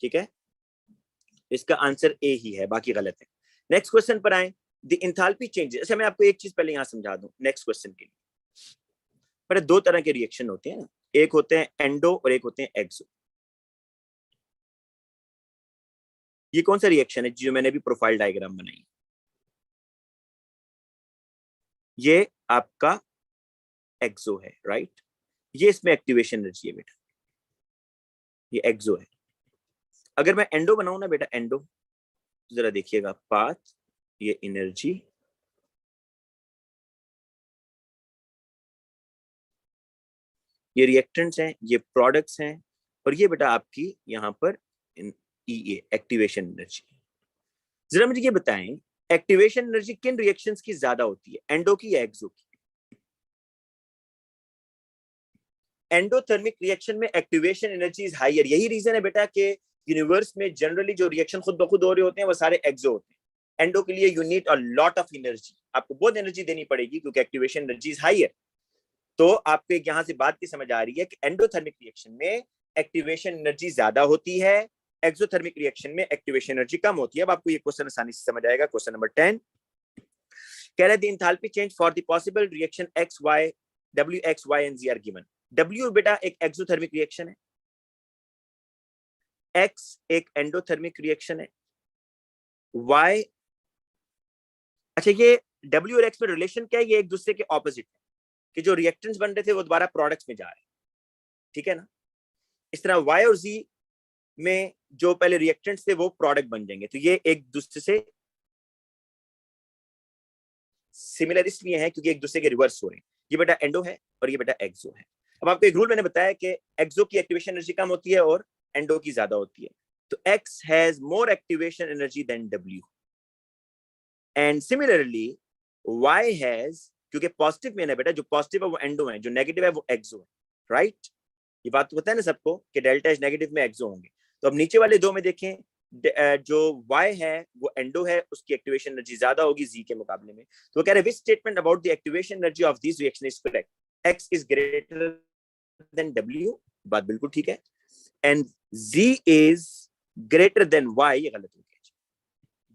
ठीक है, इसका आंसर ए ही है, बाकी गलत है। नेक्स्ट क्वेश्चन पर आए, द इंथाल्पी चेंजेस। अच्छा, मैं आपको एक चीज पहले यहां समझा दूं नेक्स्ट क्वेश्चन के लिए। पर 2 तरह के रिएक्शन होते हैं ना, एक होते हैं एंडो और एक होते हैं एक्सो। ये कौन सा रिएक्शन है जो मैंने भी प्रोफाइल डायग्राम बनाई, ये आपका एक्सो है, राइट। ये इसमें एक्टिवेशन एनर्जी है बेटा, ये एक्सो है। अगर मैं एंडो बनाऊं ना बेटा, एंडो, जरा देखिएगा पाथ, ये एनर्जी, ये रिएक्टेंट्स हैं, ये प्रोडक्ट्स हैं, और ये बेटा आपकी यहां पर ई एक्टिवेशन एनर्जी। जरा मुझे ये बताएं, एक्टिवेशन एनर्जी किन रिएक्शंस की ज्यादा होती है, एंडो की या एक्सो की। एंडोथर्मिक रिएक्शन में एक्टिवेशन एनर्जी इज हायर। यही रीजन है बेटा कि यूनिवर्स में जनरली जो रिएक्शन खुद ब खुद हो रहे होते हैं वो सारे एक्सो होते हैं। एंडो के लिए you need a lot of energy, आपको बहुत एनर्जी देनी पड़ेगी क्योंकि एक्टिवेशन एनर्जी इज हायर। तो आपको एक यहां से बात की समझ आ रही है कि एंडोथर्मिक रिएक्शन में एक्टिवेशन एनर्जी ज्यादा होती है, एक्सोथर्मिक रिएक्शन में एक्टिवेशन एनर्जी कम होती है। अब आपको ये क्वेश्चन आसानी से समझ आएगा। क्वेश्चन नंबर 10 कह रहे थे enthalpy change for the possible reaction X Y, W X Y and Z are given. W बेटा एक एक्सोथर्मिक रिएक्शन है, एक्स एक एंडोथर्मिक रिएक्शन है, वाई, अच्छा ये डब्ल्यू और एक्स में रिलेशन क्या है, ये एक दूसरे के ऑपोजिट है, कि जो रिएक्टेंट्स बन रहे थे वो दोबारा प्रोडक्ट्स में जा रहे हैं, ठीक है ना। इस तरह वाई और जी में जो पहले रिएक्टेंट्स थे वो प्रोडक्ट बन जाएंगे। तो ये एक दूसरे से सिमिलर इसलिए है क्योंकि एक दूसरे के रिवर्स हो रहे हैं। ये बेटा एंडो है और ये बेटा एक्सो है। अब आपको एक रूल मैंने बताया कि एक्सो की एक्टिवेशन एनर्जी कम होती है और एंडो की ज्यादा होती है। तो X has more activation energy than W, and similarly Y has, क्योंकि पॉजिटिव में है बेटा, जो पॉजिटिव है वो एंडो है, जो नेगेटिव है वो एक्सो है, राइट। ये बात तो पता है ना सबको कि डेल्टा एच नेगेटिव में एक्सो होंगे। तो अब नीचे वाले दो में देखें, जो y है वो एंडो है, उसकी एक्टिवेशन एनर्जी ज्यादा होगी z के मुकाबले में। तो वो कह रहे हैं which statement about the activation energy of this reaction is correct, x is greater then w, बात बिल्कुल ठीक है, and z is greater then y, ये गलत हो गया,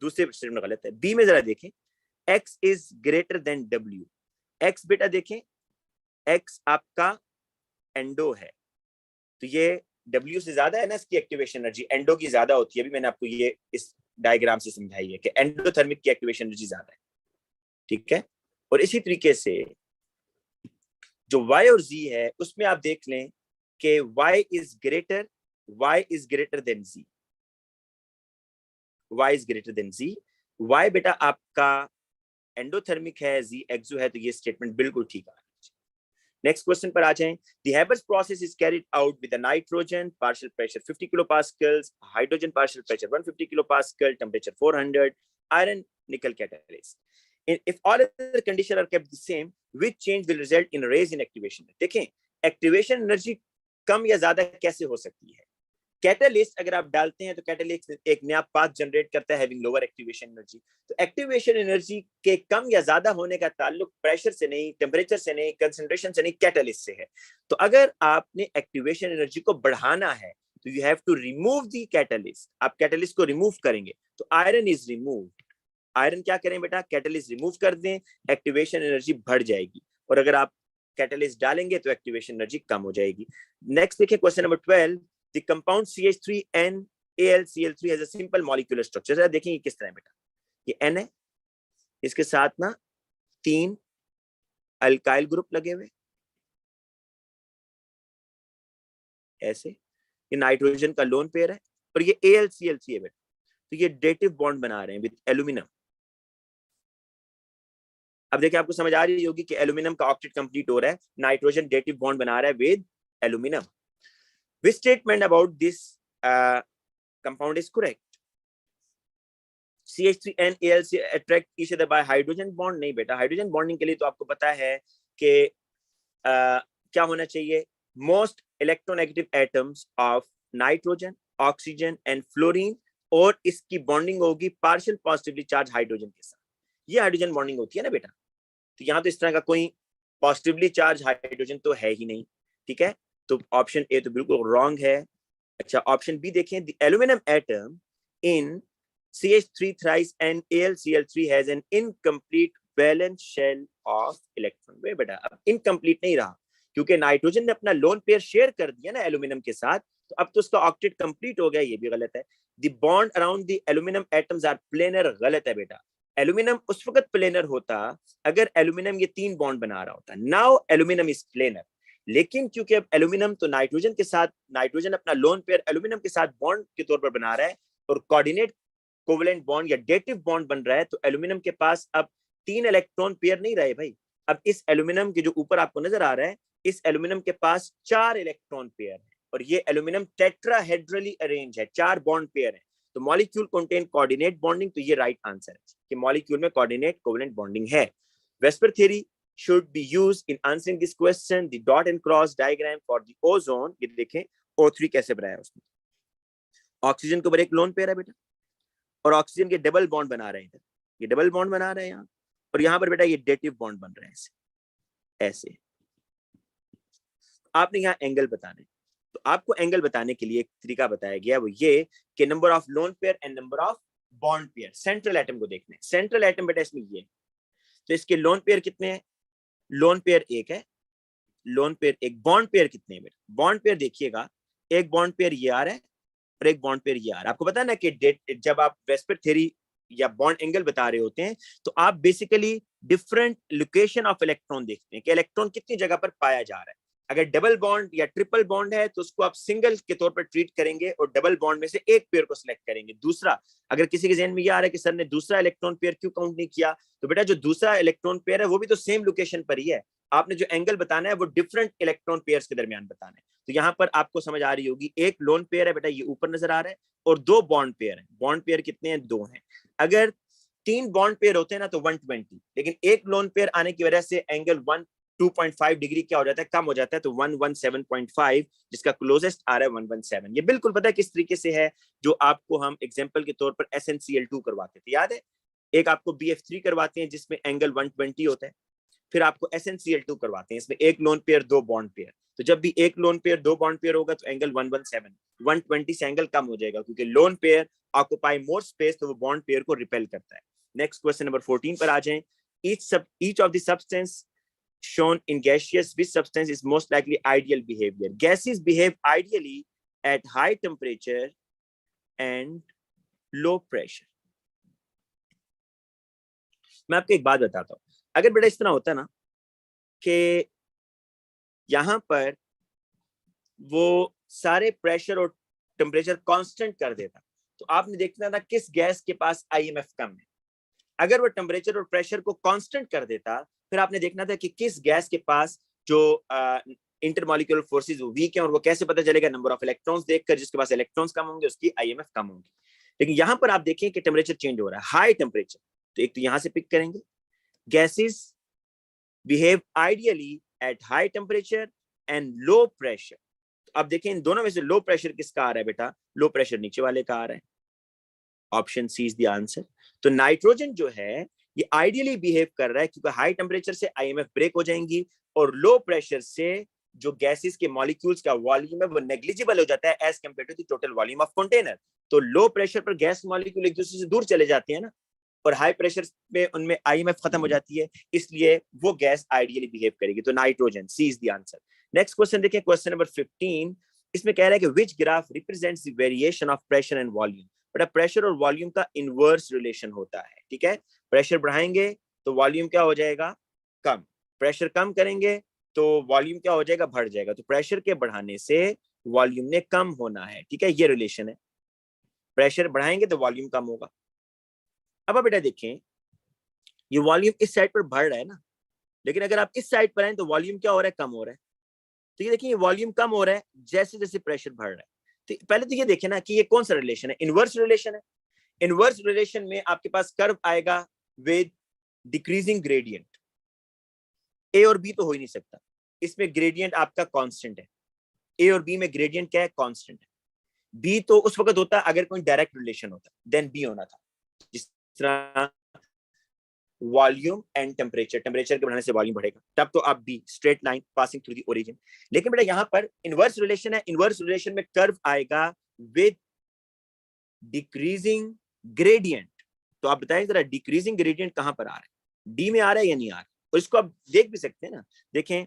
दूसरे स्टेटमेंट गलत है। b में जरा देखें, x is greater then w, x बेटा देखें, x आपका एंडो है, तो ये W से ज्यादा है ना इसकी एक्टिवेशन एनर्जी, एंडो की ज्यादा होती है। अभी मैंने आपको ये इस डायग्राम से समझाई है कि एंडोथर्मिक की एक्टिवेशन एनर्जी ज्यादा है। ठीक है। और इसी तरीके से जो y और z है उसमें आप देख लें कि y is greater then z, y is greater then z। y बेटा आपका एंडोथर्मिक है, z एक्सो है, तो ये स्टेटमेंट बिल्कुल ठीक है। नेक्स्ट क्वेश्चन पर आ जाएं। The Haber's process is carried out with a nitrogen partial pressure 50 kilopascals, hydrogen partial pressure 150 kilopascal, temperature 400, iron nickel catalyst. If all other conditions are kept the same, which change will result in a raise in activation? देखें एक्टिवेशन एनर्जी कम या ज्यादा कैसे हो सकती है। कैटलिस्ट अगर आप डालते हैं तो कैटलिस्ट एक नया पाथ जनरेट करता है हैविंग लोअर एक्टिवेशन एनर्जी। तो एक्टिवेशन एनर्जी के कम या ज्यादा होने का ताल्लुक प्रेशर से नहीं, टेम्परेचर से नहीं, कंसंट्रेशन से नहीं, कैटलिस्ट से है। तो अगर आपने एक्टिवेशन एनर्जी को बढ़ाना है तो you have to remove the catalyst. आप कैटलिस्ट को रिमूव करेंगे तो आयरन इज रिमूव्ड। आयरन क्या करें बेटा, कैटलिस्ट रिमूव कर दें, एक्टिवेशन एनर्जी बढ़ जाएगी। और अगर आप कैटलिस्ट डालेंगे तो एक्टिवेशन एनर्जी कम हो जाएगी। नेक्स्ट देखिए question number 12। The compound CH3NAlCl3 has a simple molecular structure। जरा देखें ये किस तरह है बेटा। ये N है, इसके साथ ना 3 अल्काइल ग्रुप लगे हुए ऐसे। ये नाइट्रोजन का लोन पेयर है और ये AlCl3 है बेटा। तो ये डेटिव बॉन्ड बना रहे हैं विद एल्यूमिनियम। अब देखिए आपको समझ आ रही होगी कि एल्यूमिनियम का ऑक्टेट कंप्लीट हो रहा है, नाइट्रोजन डेटिव बॉन्ड बना रहा है with aluminium. Which statement about this compound is correct? CH3 and AlC attract each other by hydrogen bond? नहीं बेटा, हाइड्रोजन बॉन्डिंग के लिए तो आपको पता है कि क्या होना चाहिए, most electronegative atoms of nitrogen, oxygen and fluorine, और इसकी बॉन्डिंग होगी पार्शियल पॉजिटिवली चार्ज हाइड्रोजन के साथ। ये हाइड्रोजन बॉन्डिंग होती है ना बेटा। तो यहाँ तो इस तरह का कोई पॉजिटिवली चार्ज हाइड्रोजन तो है ही नहीं, ठीक है। तो ऑप्शन ए तो बिल्कुल रॉन्ग है। अच्छा ऑप्शन बी देखें, the aluminium atom in CH3 thrice and AlCl3 has an incomplete valence shell of electron। वे बेटा अब इनकम्प्लीट नहीं रहा क्योंकि नाइट्रोजन ने अपना लोन पेयर शेयर कर दिया ना एल्यूमिनियम के साथ, तो अब तो उसका ऑक्टेट कंप्लीट हो गया। ये भी गलत है। The bond around the aluminium atoms are planar, गलत है बेटा। एल्यूमिनियम उस वक्त प्लेनर होता अगर एल्यूमिनियम ये 3 बॉन्ड बना रहा होता। नाउ एल्यूमिनियम इज प्लेनर, लेकिन क्योंकि अब एल्यूमिनियम तो नाइट्रोजन के साथ, नाइट्रोजन अपना लोन पेयर एल्यूमिनियम के साथ बॉन्ड के तौर पर बना रहा है और कोऑर्डिनेट कोवेलेंट बॉन्ड या डेटिव बॉन्ड बन रहा है, तो एल्यूमिनियम के पास अब 3 इलेक्ट्रॉन पेयर नहीं रहे भाई। अब इस एल्यूमिनियम के जो ऊपर आपको नजर आ रहा है, इस एल्यूमिनियम के पास 4 इलेक्ट्रॉन पेयर है और ये एल्यूमिनियम टेट्राहेड्रली अरेंज है, 4 बॉन्ड पेयर है। तो मॉलिक्यूल कंटेन कोऑर्डिनेट बॉन्डिंग, तो ये राइट आंसर है कि मॉलिक्यूल में कोऑर्डिनेट कोवेलेंट बॉन्डिंग है। VSEPR theory should be used in answering this question। the dot and cross diagram for the ozone, ये देखें O3 कैसे बनाया उसने। ऑक्सीजन के ऊपर एक लोन पेयर है बेटा और ऑक्सीजन के डबल बॉन्ड बना रहे हैं, ये डबल बॉन्ड बना रहे हैं यहाँ, और यहाँ पर बेटा ये डेटिव बॉन्ड बन रहे हैं ऐसे। आपने यहाँ एंगल बताना है, तो आपको एंगल बताने के लिए एक तरीका बताया गया, वो ये कि number of lone pair and number of bond pair. Central atom को देखना है, सेंट्रल एटम बेटा इसमें ये, तो इसके लोन पेयर कितने हैं, लोन पेयर 1 है, लोन पेयर 1। बॉन्ड पेयर कितने हैं बेटा, बॉन्ड पेयर देखिएगा, एक बॉन्ड पेयर ये आ रहा है और एक बॉन्ड पेयर ये आ रहा है। आपको पता है ना कि जब आप वेस्पर थ्योरी या बॉन्ड एंगल बता रहे होते हैं तो आप basically different location of electron देखते हैं कि इलेक्ट्रॉन कितनी जगह पर पाया जा रहा है। अगर डबल बॉन्ड या ट्रिपल बॉन्ड है तो उसको आप सिंगल के तौर पर ट्रीट करेंगे और डबल बॉन्ड में से एक पेयर को सिलेक्ट करेंगे। दूसरा, अगर किसी के जहन में ये आ रहा है कि सर ने दूसरा इलेक्ट्रॉन पेयर क्यों काउंट नहीं किया, तो बेटा जो दूसरा इलेक्ट्रॉन पेयर है वो भी तो सेम लोकेशन पर ही है। आपने जो एंगल बताना है वो डिफरेंट इलेक्ट्रॉन पेयर्स के दरमियान बताना है। तो यहाँ पर आपको समझ आ रही होगी, एक लोन पेयर है बेटा ये ऊपर नजर आ रहा है और 2 बॉन्ड पेयर है। बॉन्ड पेयर कितने हैं, 2 हैं। अगर 3 बॉन्ड पेयर होते हैं ना तो 120, लेकिन एक लोन पेयर आने की वजह से एंगल 2.5 डिग्री क्या हो जाता है, कम हो जाता है, तो 117.5, जिसका क्लोजेस्ट आ रहा है 117। ये बिल्कुल पता है किस तरीके से है, जो आपको हम एग्जांपल के तौर पर SnCl2 करवाते थे, याद है। एक आपको BF3 करवाते हैं जिसमें एंगल 120 होता है, फिर आपको SnCl2 करवाते हैं, इसमें एक लोन पेयर 2 बॉन्ड पेयर। तो जब भी एक लोन पेयर 2 बॉन्ड पेयर होगा तो एंगल 117, 120 से एंगल कम हो जाएगा क्योंकि lone pair occupy more space, तो वो बॉन्ड पेयर को रिपेल करता है। नेक्स्ट क्वेश्चन नंबर 14 पर आ जाएं। each of the substance shown in gaseous, which substance is most likely ideal behavior? Gases behave ideally at high temperature and low pressure। मैं आपको एक बात बताता हूँ, अगर बेटा इस तरह होता ना कि यहां पर वो सारे प्रेशर और टेम्परेचर कांस्टेंट कर देता, तो आपने देखना था किस गैस के पास आईएमएफ कम है। अगर वो टेम्परेचर और प्रेशर को कांस्टेंट कर देता, फिर आपने देखना था कि किस गैस के पास जो इंटरमॉलिक्यूलर फोर्सेस वो वीक है, और वो कैसे पता चलेगा, नंबर ऑफ इलेक्ट्रॉन्स देखकर, जिसके पास इलेक्ट्रॉन्स कम होंगे उसकी आईएमएफ कम होगी। लेकिन यहां पर आप देखें कि टेम्परेचर चेंज हो रहा है, हाई टेम्परेचर, तो एक तो यहां से पिक करेंगे, gases behave ideally at high temperature and low pressure. अब देखें इन दोनों में से लो प्रेशर किसका आ रहा है बेटा, लो प्रेशर नीचे वाले का आ रहा है, option C is the answer. तो नाइट्रोजन जो है ये आइडियली बिहेव कर रहा है, क्योंकि हाई टेम्परेचर से आईएमएफ ब्रेक हो जाएंगी, और लो प्रेशर से जो गैसेस के मॉलिक्यूल्स का वॉल्यूम है वो नेग्लिजिबल हो जाता है as compare to the total volume of container. तो लो प्रेशर पर गैस मॉलिक्यूल एक दूसरे से दूर चले जाते हैं ना, और हाई प्रेशर में उनमें आईएमएफ खत्म हो जाती है, इसलिए वो गैस आइडियली बिहेव करेगी। तो nitrogen, C is the answer. Next question देखिए, क्वेश्चन नंबर 15। इसमें कह रहा है कि which graph represents the variation of pressure and volume. बड़ा प्रेशर और वॉल्यूम का इनवर्स रिलेशन होता है, ठीक है। प्रेशर बढ़ाएंगे तो वॉल्यूम क्या हो जाएगा, कम। प्रेशर कम करेंगे तो वॉल्यूम क्या हो जाएगा, बढ़ जाएगा। तो प्रेशर के बढ़ाने से वॉल्यूम ने कम होना है, ठीक है, ये रिलेशन है। प्रेशर बढ़ाएंगे तो वॉल्यूम कम होगा। अब बेटा देखें, ये वॉल्यूम इस साइड पर बढ़ रहा है ना, लेकिन अगर आप इस साइड पर आए तो वॉल्यूम क्या हो रहा है, कम हो रहा है। तो ये देखिए, ये वॉल्यूम कम हो रहा है जैसे जैसे प्रेशर बढ़ रहा है। तो पहले तो ये देखें ना कि ये कौन सा रिलेशन है, इनवर्स रिलेशन है। इनवर्स रिलेशन में आपके पास कर्व आएगा विद डिक्रीजिंग ग्रेडियंट। ए और बी तो हो ही नहीं सकता, इसमें ग्रेडियंट आपका कांस्टेंट है। ए और बी में ग्रेडियंट क्या है, कांस्टेंट है। बी तो उस वक्त होता है अगर कोई डायरेक्ट रिलेशन होता, देन बी होना था। जिस तरह वॉल्यूम एंड टेम्परेचर, टेम्परेचर के बढ़ने से वॉल्यूम बढ़ेगा, तब तो आप B, straight line passing through the origin. लेकिन बेटा यहाँ पर इनवर्स रिलेशन है, इनवर्स रिलेशन में कर्व आएगा विद डिक्रीजिंग ग्रेडियंट। तो आप बताएं जरा, डिक्रीजिंग ग्रेडियंट कहां पर आ रहा है, डी में आ रहा है या नहीं आ रहा है। और इसको आप देख भी सकते हैं ना, देखें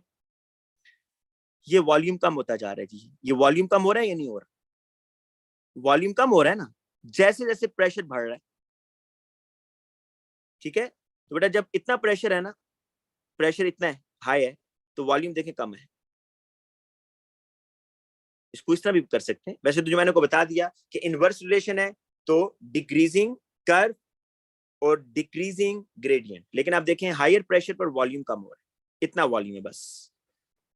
ये वॉल्यूम कम होता जा रहा है जी, ये वॉल्यूम कम हो रहा है या नहीं हो रहा, वॉल्यूम कम हो रहा है ना जैसे जैसे प्रेशर बढ़ रहा है, ठीक है। तो बेटा जब इतना प्रेशर है ना, प्रेशर इतना है, हाई है, तो वॉल्यूम देखें कम है। इसको इस तरह भी कर सकते हैं। वैसे तो जो मैंने को बता दिया कि इनवर्स रिलेशन है तो डिक्रीजिंग कर्व और डिक्रीजिंग ग्रेडियंट। लेकिन आप देखें हायर प्रेशर पर वॉल्यूम कम हो रहा है, इतना वॉल्यूम है बस।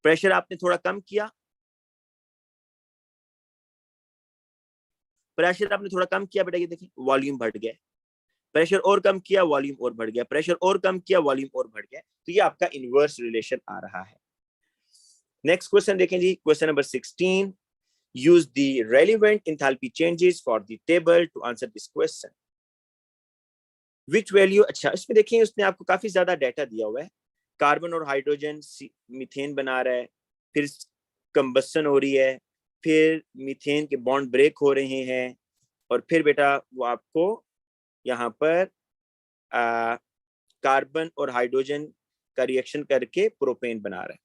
प्रेशर आपने थोड़ा कम किया, प्रेशर आपने थोड़ा कम किया बेटा, ये देखिए वॉल्यूम बढ़ गया। प्रेशर और कम किया, वॉल्यूम और बढ़ गया। प्रेशर और कम किया, वॉल्यूम और बढ़ गया। तो ये आपका इनवर्स रिलेशन आ रहा है। नेक्स्ट क्वेश्चन देखें जी, question number 16। Use the relevant enthalpy changes for the table to answer this question. Which value, अच्छा इसमें देखिए उसने आपको काफी ज्यादा डाटा दिया हुआ है। कार्बन और हाइड्रोजन मीथेन बना रहा है, फिर कंबसन हो रही है, फिर मीथेन के बॉन्ड ब्रेक हो रहे हैं, और फिर बेटा वो आपको यहाँ पर कार्बन और हाइड्रोजन का रिएक्शन करके प्रोपेन बना रहा है,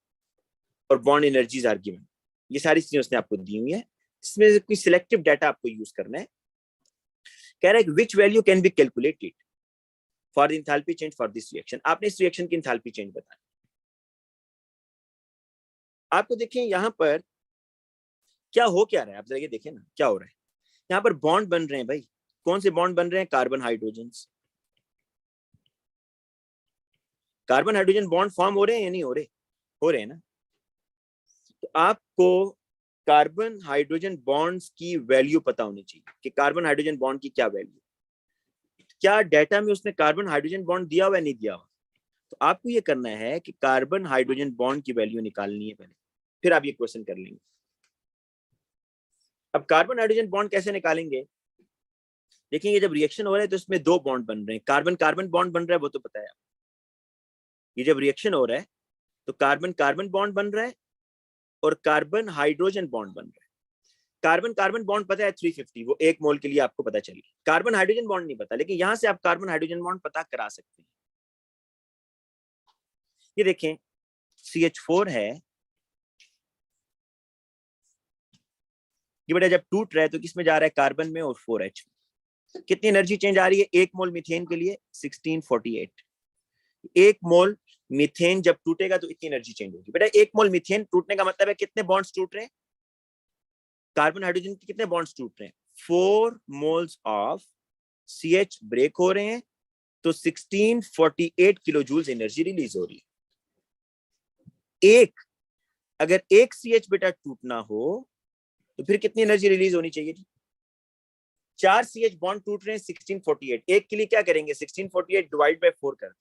और बॉन्ड एनर्जीज आर गिवन। ये सारी चीजें उसने आपको दी हुई है। इसमें से कोई सिलेक्टिव डाटा आपको यूज करना है। कह रहा है which value can be calculated for the enthalpy change for this reaction. आपने इस रिएक्शन की एंथैल्पी चेंज बतानी। आपको देखें यहां पर क्या हो क्या रहा है, आप जरा ये देखें ना क्या हो रहा है। यहाँ पर बॉन्ड बन रहे हैं भाई, कौन से बॉन्ड बन रहे हैं, carbon hydrogen. Carbon hydrogen bond form हो रहे हैं या नहीं हो रहे, हो रहे हैं ना। तो आपको कार्बन हाइड्रोजन बॉन्ड्स की वैल्यू पता होनी चाहिए कि कार्बन हाइड्रोजन बॉन्ड की क्या वैल्यू, क्या डेटा में उसने कार्बन हाइड्रोजन बॉन्ड दिया हुआ है, नहीं दिया हुआ। तो आपको ये करना है कि कार्बन हाइड्रोजन बॉन्ड की वैल्यू निकालनी है पहले, फिर आप ये क्वेश्चन कर लेंगे। अब कार्बन हाइड्रोजन बॉन्ड कैसे निकालेंगे, देखेंगे जब रिएक्शन हो रहा है तो इसमें दो बॉन्ड बन रहे हैं, कार्बन कार्बन बॉन्ड बन रहा है वो तो पता है। ये जब रिएक्शन हो रहा है तो कार्बन कार्बन बॉन्ड बन रहा है और कार्बन हाइड्रोजन बॉन्ड बन रहा है। कार्बन कार्बन बॉन्ड पता है 350, वो एक मोल के लिए आपको पता चली। कार्बन हाइड्रोजन बॉन्ड नहीं पता, लेकिन यहां से आप कार्बन हाइड्रोजन बॉन्ड पता करा सकते हैं। ये देखें CH4 है, ये बेटा जब टूट रहा है तो किसमें जा रहा है, कार्बन में और 4H में। कितनी एनर्जी चेंज आ रही है एक मोल मीथेन के लिए, 1648। 1 मोल मीथेन जब टूटेगा तो इतनी एनर्जी चेंज होगी। बेटा 1 मोल मीथेन टूटने का मतलब है कितने बॉन्ड्स टूट रहे हैं? कार्बन हाइड्रोजन के कितने बॉन्ड्स टूट रहे हैं? 4 मोल्स ऑफ CH ब्रेक हो रहे हैं, तो 1648 किलो जूल्स एनर्जी रिलीज हो रही है। अगर एक CH बेटा टूटना हो तो फिर कितनी एनर्जी रिलीज होनी चाहिए? 4 CH बॉन्ड टूट रहे हैं, 1648। एक के लिए क्या करेंगे? 1648 डिवाइड बाय 4 कर दें।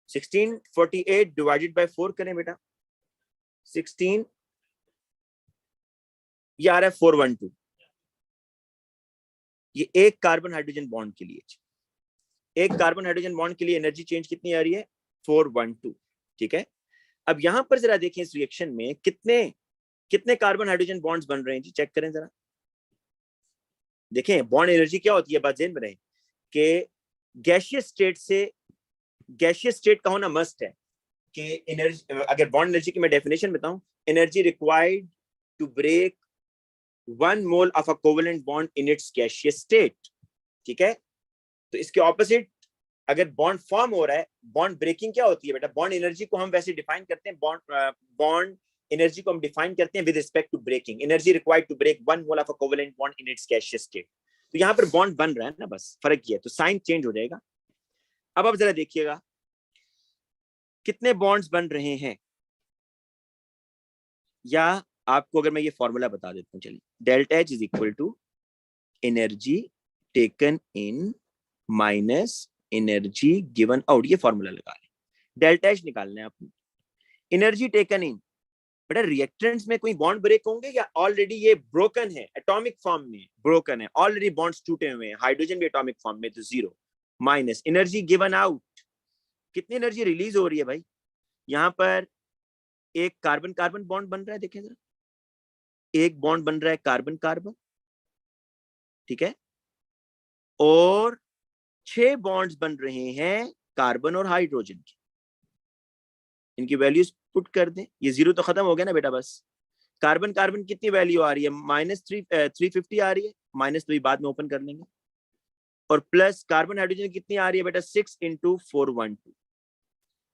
1648 डिवाइडेड बाय 4 करें बेटा, 16 ये आ रहा है 412। ये एक कार्बन हाइड्रोजन बॉन्ड के लिए, एक कार्बन हाइड्रोजन बॉन्ड के लिए एनर्जी चेंज कितनी आ रही है? 412। ठीक है, अब यहां पर जरा देखें इस रिएक्शन में कितने कितने कार्बन हाइड्रोजन बॉन्ड्स बन रहे हैं जी, चेक करें जरा। देखें बॉन्ड एनर्जी क्या होती है, बात ध्यान में रहे कि गैसियस स्टेट का होना मस्ट है कि एनर्जी, अगर बॉन्ड एनर्जी की मैं डेफिनेशन बताऊं, energy required to break 1 mole of a covalent bond in its gaseous state. ठीक है, तो इसके ऑपोजिट अगर बॉन्ड फॉर्म हो रहा है, बॉन्ड ब्रेकिंग क्या होती है बेटा? बॉन्ड एनर्जी को हम वैसे डिफाइन करते हैं, बॉन्ड एनर्जी को हम डिफाइन करते हैं with respect to breaking. Energy required to break 1 mole of a covalent bond in its gaseous state. तो यहां पर बॉन्ड बन रहा है ना, बस फर्क किया, तो साइन चेंज हो जाएगा। अब जरा देखिएगा कितने बॉन्ड्स बन रहे हैं, या आपको अगर मैं ये फॉर्मूला बता देता हूं, चलिए, delta H is equal to energy taken in minus energy given out. ये फॉर्मूला लगा लें, डेल्टा H निकालना है आपको। एनर्जी टेकन इन, बेटा रिएक्टेंट्स में कोई बॉन्ड ब्रेक होंगे या ऑलरेडी ये ब्रोकन है, एटॉमिक फॉर्म में ब्रोकन है, ऑलरेडी बॉन्ड्स टूटे हुए हैं, हाइड्रोजन भी एटॉमिक फॉर्म में, तो 0 माइनस एनर्जी गिवन आउट। कितनी एनर्जी रिलीज हो रही है भाई? यहां पर एक कार्बन कार्बन बॉन्ड बन रहा है, देखें जरा, एक बॉन्ड बन रहा है कार्बन कार्बन, ठीक है, और 6 बॉन्ड्स बन रहे हैं कार्बन और हाइड्रोजन के। इनकी वैल्यूज पुट कर दें, ये 0 तो खत्म हो गया ना बेटा। बस कार्बन कार्बन कितनी वैल्यू आ रही है? -350 आ रही है, माइनस तो बाद में ओपन कर लेंगे, और प्लस कार्बन हाइड्रोजन कितनी आ रही है बेटा? 6 × 412।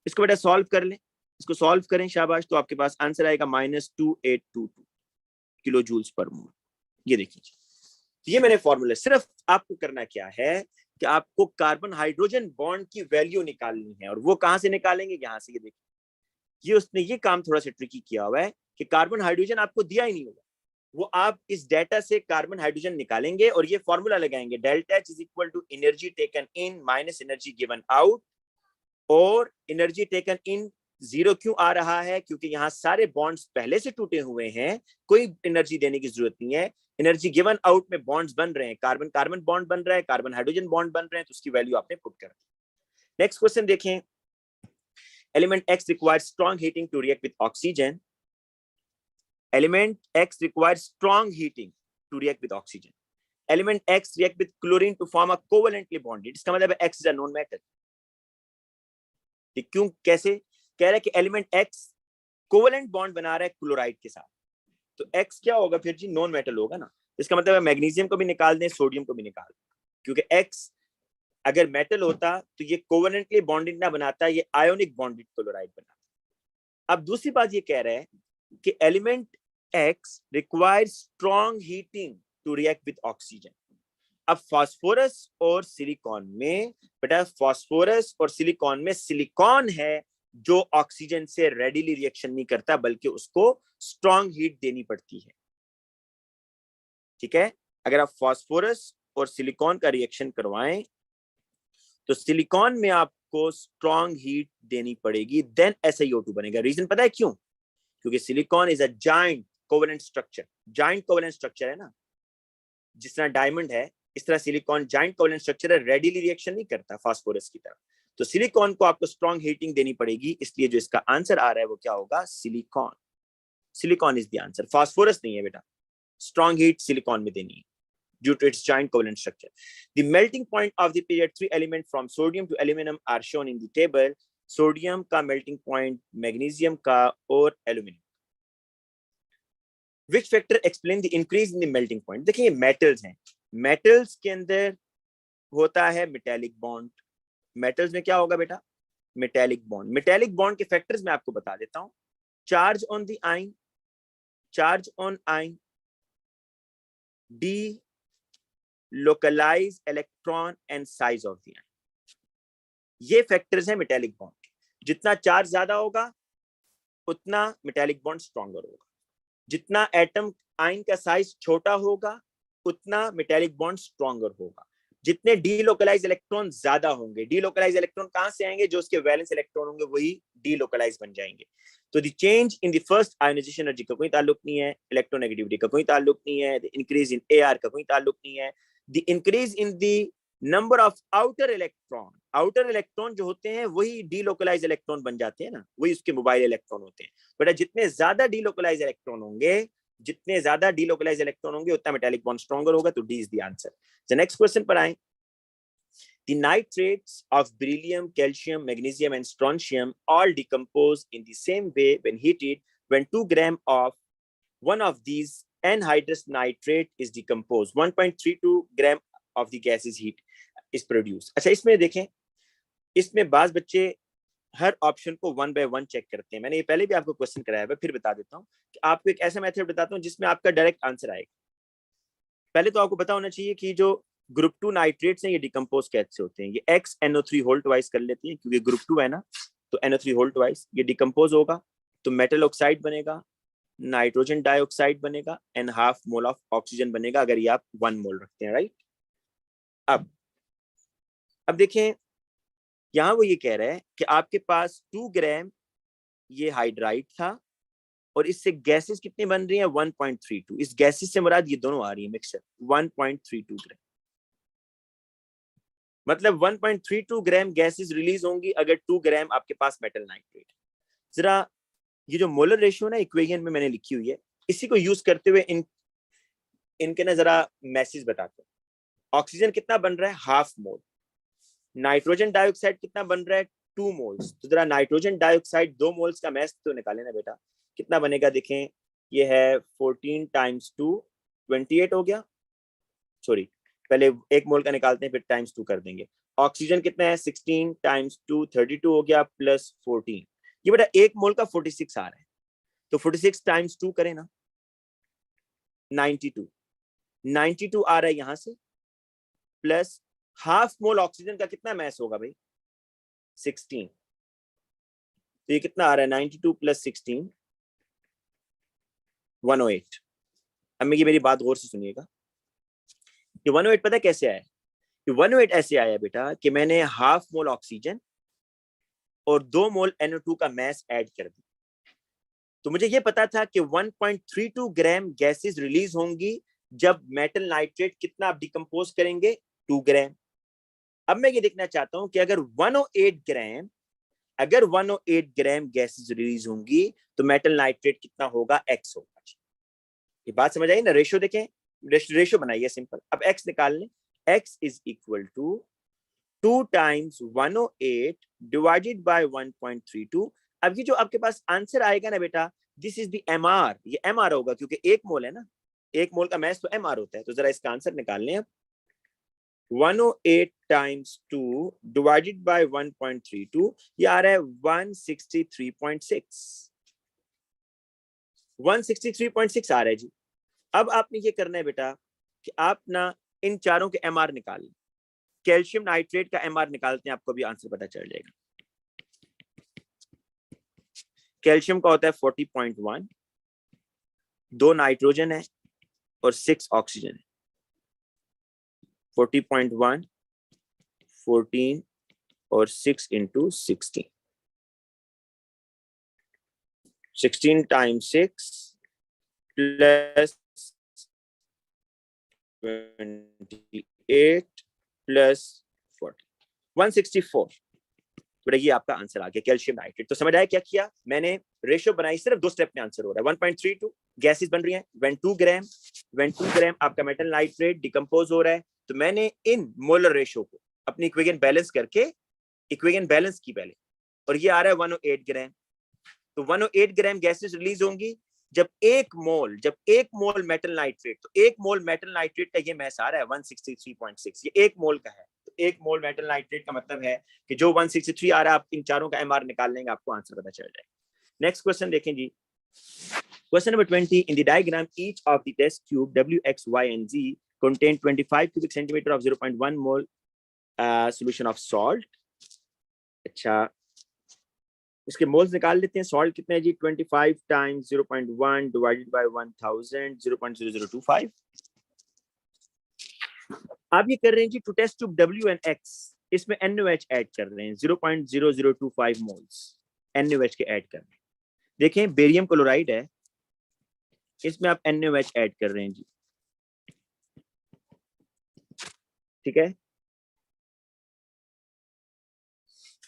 इसको बेटा सॉल्व कर लें, इसको सॉल्व करें शाबाश, तो आपके पास आंसर आएगा -2822 किलो जूल्स पर मोल। ये देखिए, ये मैंने फॉर्मूला, सिर्फ आपको करना क्या है कि आपको कार्बन हाइड्रोजन बॉन्ड की वैल्यू निकालनी है, और वो कहां से निकालेंगे? यहां से। ये देखिए, ये उसने ये काम थोड़ा सा ट्रिकी किया हुआ है कि कार्बन हाइड्रोजन आपको दिया ही नहीं होगा, वो आप इस डेटा से कार्बन हाइड्रोजन निकालेंगे और ये फॉर्मूला लगाएंगे, delta H is equal to energy taken in minus energy given out. और एनर्जी टेकन इन 0 क्यों आ रहा है? क्योंकि यहाँ सारे बॉन्ड्स पहले से टूटे हुए हैं, कोई एनर्जी देने की जरूरत नहीं है। एनर्जी गिवन आउट में बॉन्ड्स बन रहे हैं, कार्बन कार्बन बॉन्ड बन रहा है, कार्बन हाइड्रोजन बॉन्ड बन रहे हैं, तो उसकी वैल्यू आपने पुट कर दी। नेक्स्ट क्वेश्चन देखें, element X requires strong heating to react with oxygen. Element X requires strong heating to react with oxygen. Element X react with chlorine to form a covalently bonded. इसका मतलब है X is a known metal. क्यों, कैसे? कह रहा है कि एलिमेंट X कोवेलेंट बॉन्ड बना रहा है क्लोराइड के साथ, तो X क्या होगा फिर जी? नॉन मेटल होगा ना। इसका मतलब है मैग्नीशियम को भी निकाल दें, सोडियम को भी निकाल दें, क्योंकि X अगर मेटल होता तो ये कोवेलेंटली बॉन्डेड ना बनाता, ये आयोनिक बॉन्डेड क्लोराइड बनाता। अब दूसरी बात ये कह रहा है कि element X requires strong heating to react with oxygen. अब फास्फोरस और सिलिकॉन में बेटा, फास्फोरस और सिलिकॉन में सिलिकॉन है जो ऑक्सीजन से रेडिली रिएक्शन नहीं करता, बल्कि उसको स्ट्रॉन्ग हीट देनी पड़ती है। ठीक है, अगर आप फास्फोरस और सिलिकॉन का रिएक्शन करवाएं तो सिलिकॉन में आपको स्ट्रॉन्ग हीट देनी पड़ेगी, देन SiO2 बनेगा। रीजन पता है क्यों? क्योंकि silicon is a giant covalent structure. Giant covalent structure है ना, जिस तरह डायमंड है इस तरह सिलिकॉन जाइंट कोवेलेंट स्ट्रक्चर है, रेडिली रिएक्शन नहीं करता फास्फोरस की तरह। तो सिलिकॉन को आपको स्ट्रॉन्ग हीटिंग देनी पड़ेगी, इसलिए जो इसका आंसर आ रहा है वो क्या होगा? Silicon. Silicon is the answer, phosphorus नहीं है बेटा। स्ट्रॉन्ग हीट सिलिकॉन में देनी है due to its giant covalent structure. The melting point of the period 3 element from sodium to aluminum are shown in the table. Sodium का melting point, magnesium का और aluminum. Which factor explain the increase in the melting point? देखिए ये metals हैं, metals के अंदर होता है मेटेलिक बॉन्ड। मेटल्स में क्या होगा बेटा? Metallic bond. मेटेलिक बॉन्ड के फैक्टर्स मैं आपको बता देता हूं। Charge on the ion, charge on ion, D localise electron and size of the ion. ये फैक्टर्स हैं मेटेलिक बॉन्ड के। जितना चार्ज ज्यादा होगा उतना मेटेलिक बॉन्ड स्ट्रॉन्गर होगा, जितना एटम आयन का साइज छोटा होगा उतना मेटेलिक बॉन्ड स्ट्रॉन्गर होगा, जितने डीलोकलाइज इलेक्ट्रॉन ज्यादा होंगे। डीलोकलाइज इलेक्ट्रॉन कहां से आएंगे? जो उसके वैलेंस इलेक्ट्रॉन होंगे वही डीलोकलाइज बन जाएंगे। तो the change in the first ionisation energy का कोई ताल्लुक नहीं है, इलेक्ट्रोनेगेटिविटी का कोई ताल्लुक नहीं है, द इंक्रीज इन एआर का कोई ताल्लुक नहीं है, the increase in the number of outer electron. Outer electron जो होते हैं वही डीलोकलाइज इलेक्ट्रॉन बन जाते हैं ना, वही उसके मोबाइल इलेक्ट्रॉन होते हैं। बेटा जितने ज्यादा डीलोकलाइज इलेक्ट्रॉन होंगे, जितने ज्यादा डीलोकलाइज इलेक्ट्रॉन होंगे उतना मेटालिक बॉन्ड स्ट्रॉन्गर होगा। तो D is the answer. The next question पर आए। The nitrates of beryllium, calcium, magnesium, and strontium all decompose in the same way when heated. When 2 grams of one of these anhydrous nitrate is decomposed, 1.32 gram of the gaseous heat is produced. अच्छा, इसमें देखें, इसमें बाज बच्चे हर ऑप्शन को 1 by 1 चेक करते हैं। मैंने ये पहले भी आपको क्वेश्चन कराया है, फिर बता देता हूँ कि आपको एक ऐसा मेथड बताता हूँ जिसमें आपका डायरेक्ट आंसर आएगा। पहले तो आपको पता होना चाहिए कि जो ग्रुप 2 नाइट्रेट्स हैं ये डिकम्पोज कैसे होते हैं। ये XNO3 होल ट्वाइस कर लेते हैं क्योंकि ग्रुप 2 है ना, तो NO3 होल ट्वाइस ये डिकम्पोज होगा तो मेटल ऑक्साइड बनेगा, नाइट्रोजन डाइऑक्साइड बनेगा and half mole of oxygen बनेगा अगर ये आप 1 मोल रखते हैं, राइट। अब देखें, यहां वो ये कह रहा है कि आपके पास 2 ग्राम ये हाइड्राइड था और इससे गैसेस कितनी बन रही हैं? 1.32। इस गैसेस से मुराद ये दोनों आ रही है मिक्सचर, 1.32 ग्राम। मतलब 1.32 ग्राम गैसेस रिलीज होंगी अगर 2 ग्राम आपके पास मेटल नाइट्रेट। जरा ये जो मोलर रेशियो ना इक्वेशन में मैंने लिखी हुई है, इसी को यूज करते हुए इनके ना जरा मैसेज बताते हैं। ऑक्सीजन कितना बन रहा है? Half mole. नाइट्रोजन डाइऑक्साइड कितना बन रहा है? 2 मोल्स। तो जरा नाइट्रोजन डाइऑक्साइड 2 मोल्स का मैस तो निकाले ना बेटा, कितना बनेगा? देखें, ये है 14 टाइम्स 2 28 हो गया। सॉरी, पहले 1 मोल का निकालते हैं फिर टाइम्स 2 कर देंगे। ऑक्सीजन कितना है? 16 टाइम्स 2 32 हो गया प्लस 14। ये बेटा 1 मोल का 46 आ रहा है, तो 46 टाइम्स 2 करें ना, 92 आ रहा है यहां से, प्लस हाफ मोल ऑक्सीजन का कितना मैस होगा भाई? 16। तो ये कितना आ रहा है? 92 प्लस 16 108। अब ये मेरी बात गौर से सुनिएगा। ये 108 पता है कैसे आया? कि 108 ऐसे आया बेटा कि मैंने हाफ मोल ऑक्सीजन और 2 मोल NO2 का मैस ऐड कर दिया। तो मुझे ये पता था कि 1.32 ग्राम गैसेस रिलीज होंगी जब मेटल नाइट्रेट कितना आप डिकम्पोज करेंगे? 2 ग्राम। अब मैं ये देखना चाहता हूं कि अगर 108 ग्राम गैसेस रिलीज होंगी तो मेटल नाइट्रेट कितना होगा? X होगा। ये बात समझ आई ना? रेशियो देखें, रेशियो बनाइए सिंपल। अब X निकाल लें। X is equal to 2 times 108 divided by 1.32। अब ये जो आपके पास आंसर आएगा ना बेटा, दिस इज द MR। ये MR होगा क्योंकि 1 मोल है ना, 1 मोल का मैस तो MR होता है। तो जरा इसका आंसर निकाल लें। अब 108 टाइम्स 2 डिवाइडेड बाय 1.32, ये आ रहा है 163.6। 163.6 आ रहा है जी। अब आपने ये करना है बेटा कि आप ना इन चारों के MR निकाल लें। कैल्शियम नाइट्रेट का MR निकालते हैं, आपको भी आंसर पता चल जाएगा। कैल्शियम का होता है 40.1, 2 नाइट्रोजन है और 6 ऑक्सीजन है। 40.1, 14 और 6 इंटू 16, 16 टाइम्स 6 प्लस 28 प्लस 40, 164। तो ये आपका आंसर आ गया कैल्शियम नाइट्रेट। तो समझ आया क्या किया मैंने? रेशियो बनाई, सिर्फ 2 स्टेप में आंसर हो रहा है। 1.32 गैसेस बन रही हैं, when 2 ग्राम आपका मेटल नाइट्रेट डिकम्पोज हो रहा है, तो मैंने इन मोलर रेशियो को अपनी इक्वेशन बैलेंस करके इक्वेशन बैलेंस की पहले, और ये आ रहा है 108 ग्राम। तो 108 ग्राम गैसेस रिलीज होंगी जब 1 मोल मेटल नाइट्रेट, तो 1 मोल मेटल नाइट्रेट का ये मैस आ रहा है 163.6, ये 1 मोल का है। तो तो 1 मोल मेटल नाइट्रेट का मतलब है कि जो 163 आ रहा है, आप इन चारों का एमआर निकाल लेंगे, आपको आंसर पता चल जाएगा। नेक्स्ट क्वेश्चन देखें जी, question number 20, in the diagram each of the test tube W, X, Y and Z contain 25 cubic centimeter of 0.1 mole solution of salt। अच्छा, इसके मोल्स निकाल लेते हैं। सॉल्ट कितने हैं जी? 25 टाइम्स 0.1 डिवाइडेड बाय 1000, 0.0025। आप ये कर रहे हैं जी two test tube W and X, इसमें NaOH ऐड कर रहे हैं 0.0025 मोल्स NaOH के ऐड कर रहे हैं। देखें बेरियम क्लोराइड है, इसमें आप NaOH ऐड कर रहे हैं जी, ठीक है।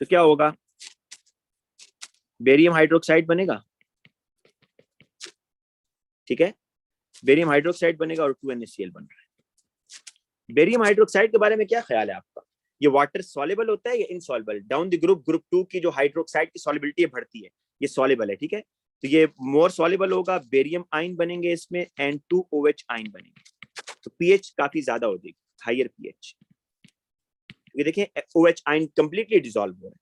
तो क्या होगा? बेरियम हाइड्रोक्साइड बनेगा, ठीक है, बेरियम हाइड्रोक्साइड बनेगा और 2NaCl बन रहा है। बेरियम हाइड्रोक्साइड के बारे में क्या ख्याल है आपका? ये वाटर सॉल्युबल होता है या इनसॉल्युबल? डाउन द ग्रुप 2 की जो हाइड्रोक्साइड की सॉल्युबिलिटी बढ़ती है, ये सॉल्युबल है, ठीक है। तो ये मोर सॉल्युबल होगा, बेरियम आयन बनेंगे इसमें, N2OH आयन बनेंगे, तो पीएच काफी ज्यादा हो जाएगी, हायर पीएच। ये देखें OH आयन कंप्लीटली डिसॉल्व हो रहा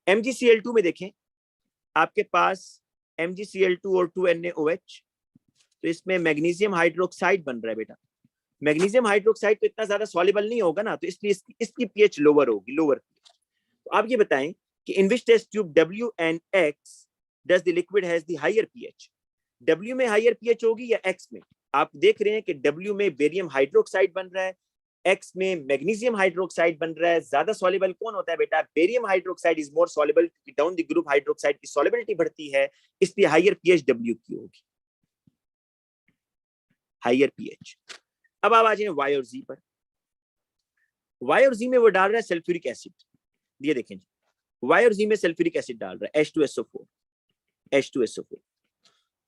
है। MgCl2 में देखें आपके पास MgCl2 और 2NaOH, तो इसमें मैग्नीशियम हाइड्रोक्साइड बन रहा है बेटा। मैग्नीशियम हाइड्रोक्साइड तो इतना ज्यादा सॉल्युबल नहीं होगा ना, तो इसलिए इसकी पीएच लोअर होगी, लोअर। तो आप ये बताएं कि in which test tube W and X does the liquid has the higher pH? W में हायर पीएच होगी या X में? आप देख रहे हैं कि W में बेरियम हाइड्रोक्साइड बन रहा है, X में मैग्नीशियम हाइड्रोक्साइड बन रहा है। ज्यादा सॉल्युबल कौन होता है बेटा? Barium hydroxide is more soluble, क्योंकि डाउन द ग्रुप हाइड्रोक्साइड की सॉल्युबिलिटी बढ़ती है, इसलिए हायर पीएच W की होगी, हायर पीएच। अब आप आ जाए Y और Z पर। Y और Z में वो डाल रहा है सल्फ्यूरिक एसिड, ये देखें जी, Y और Z में सल्फ्यूरिक एसिड डाल रहा है H2SO4, H2SO4।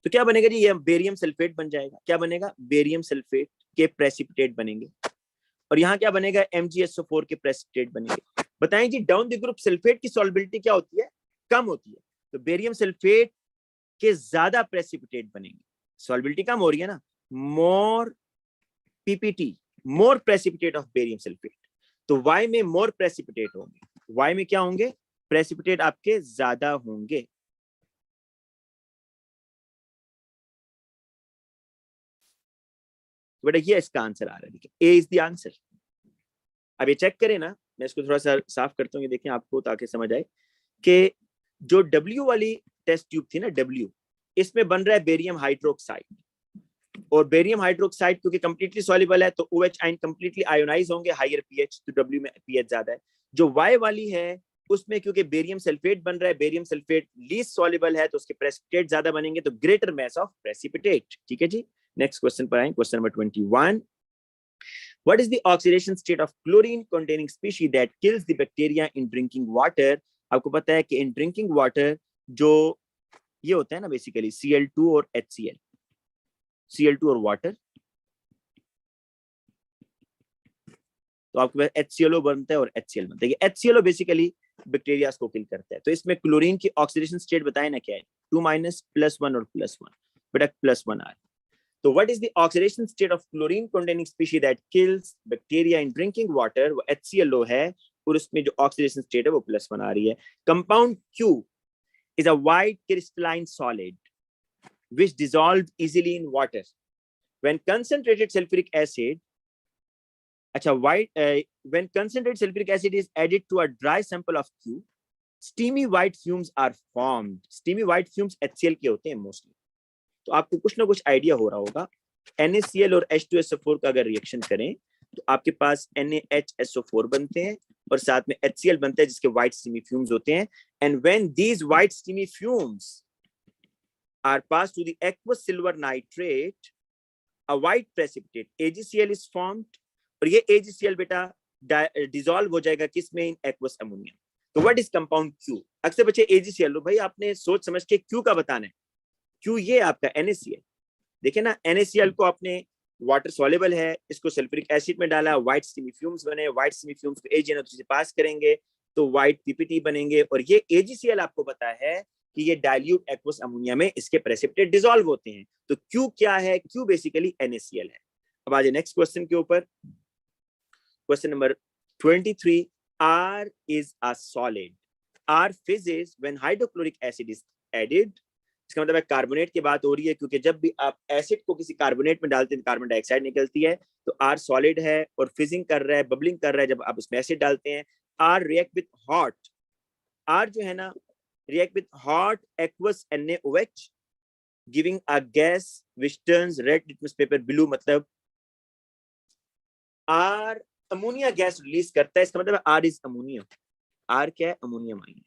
तो क्या बनेगा जी? ये बेरियम सल्फेट बन जाएगा। क्या बनेगा? बेरियम सल्फेट के प्रेसिपिटेट बनेंगे। और यहाँ क्या बनेगा? MgSO4 के प्रेसिपिटेट बनेंगे। बताएं जी डाउन द ग्रुप सल्फेट की सॉल्युबिलिटी क्या होती है? कम होती है, तो बेरियम सल्फेट के ज्यादा प्रेसिपिटेट बनेंगे, सॉल्युबिलिटी कम हो रही है ना, मोर PPT, more precipitate of barium sulphate. तो Y में मोर प्रेसिपिटेट होंगे, Y में क्या होंगे? प्रेसिपिटेट आपके ज्यादा होंगे। बेटा ये इसका आंसर आ रहा है, देखिए A इज द आंसर। अब ये चेक करें ना, मैं इसको थोड़ा सा साफ करता हूँ, ये देखें आपको ताकि समझ आए कि जो W वाली टेस्ट ट्यूब थी ना W, इसमें बन रहा है बेरियम हाइड्रोक्साइड, और बेरियम हाइड्रोक्साइड क्योंकि कंप्लीटली सॉल्युबल है तो OH आयन कंप्लीटली आयोनाइज होंगे, हायर पीएच, तो W में पीएच ज्यादा है। जो Y वाली है उसमें क्योंकि बेरियम सल्फेट बन रहा है, बेरियम सल्फेट लीस्ट सॉल्युबल है, तो उसके प्रेसिपिटेट ज्यादा बनेंगे, तो ग्रेटर मास ऑफ प्रेसिपिटेट, ठीक है जी। नेक्स्ट क्वेश्चन पर आए, question number 21, what is the oxidation state of chlorine containing species that kills the bacteria in drinking water? आपको पता है कि इन ड्रिंकिंग वाटर जो ये होता है ना बेसिकली Cl2 और HCl, Cl2 और वाटर, तो आपके पास HClO बनता है और HCl बनता है। HClO बेसिकली बैक्टीरिया को किल करता है। तो इसमें क्लोरीन की ऑक्सीडेशन स्टेट बताए ना क्या है? 2- +1 और +1, बेटा +1 आ रहा है। तो what is the oxidation state of chlorine containing species that kills bacteria in drinking water? वो HClO है और उसमें जो ऑक्सीडेशन स्टेट है वो +1 आ रही है। Compound Q is a white crystalline solid which dissolves easily in water. When concentrated sulfuric acid, when concentrated sulfuric acid is added to a dry sample of Q, steamy white fumes are formed. Steamy white fumes HCl के होते हैं मोस्टली। तो आपको कुछ ना कुछ आइडिया हो रहा होगा, NaCl और H2SO4 का अगर रिएक्शन करें तो आपके पास NaHSO4 बनते हैं और साथ में HCl बनता है जिसके व्हाइट स्टीमी फ्यूम्स होते हैं। And when these white steamy fumes are pass to the aqueous silver nitrate, a white precipitate AgCl is formed, और ये AgCl बेटा डिसॉल्व हो जाएगा किसमें? इन aqueous ammonia। तो व्हाट इज कंपाउंड Q? अक्सर बच्चे AgCl, भाई आपने सोच समझ के Q का बताना है। Q ये आपका NaCl, देखिए ना, NaCl को आपने वाटर सॉल्युबल है, इसको सल्फ्यूरिक एसिड में डाला, व्हाइट स्टीमी फ्यूम्स बने, व्हाइट स्टीमी फ्यूम्स को AgNO3 से पास करेंगे तो व्हाइट PPT बनेंगे, और ये AgCl आपको पता है कि ये डाइल्यूट एक्वस अमोनिया में इसके प्रेसिपिटेट डिसॉल्व होते हैं। तो Q क्या है? Q बेसिकली NaCl है। अब आ जाए नेक्स्ट क्वेश्चन के ऊपर, question number 23. R is a solid. R fizzes when hydrochloric acid is added. इसका मतलब है कार्बोनेट की बात हो रही है, क्योंकि जब भी आप एसिड को किसी कार्बोनेट में डालते हैं कार्बन डाइऑक्साइड निकलती है, तो R सॉलिड है और फिजिंग कर रहा है, बबलिंग कर रहा है जब आप उसमें एसिड डालते हैं. R react with hot. R जो है ना react with hot aqueous NaOH giving a gas which turns red litmus paper blue. मतलब R अमोनिया गैस रिलीज करता है, इसका मतलब है R इज अमोनियम. R क्या है? Ammonium ion.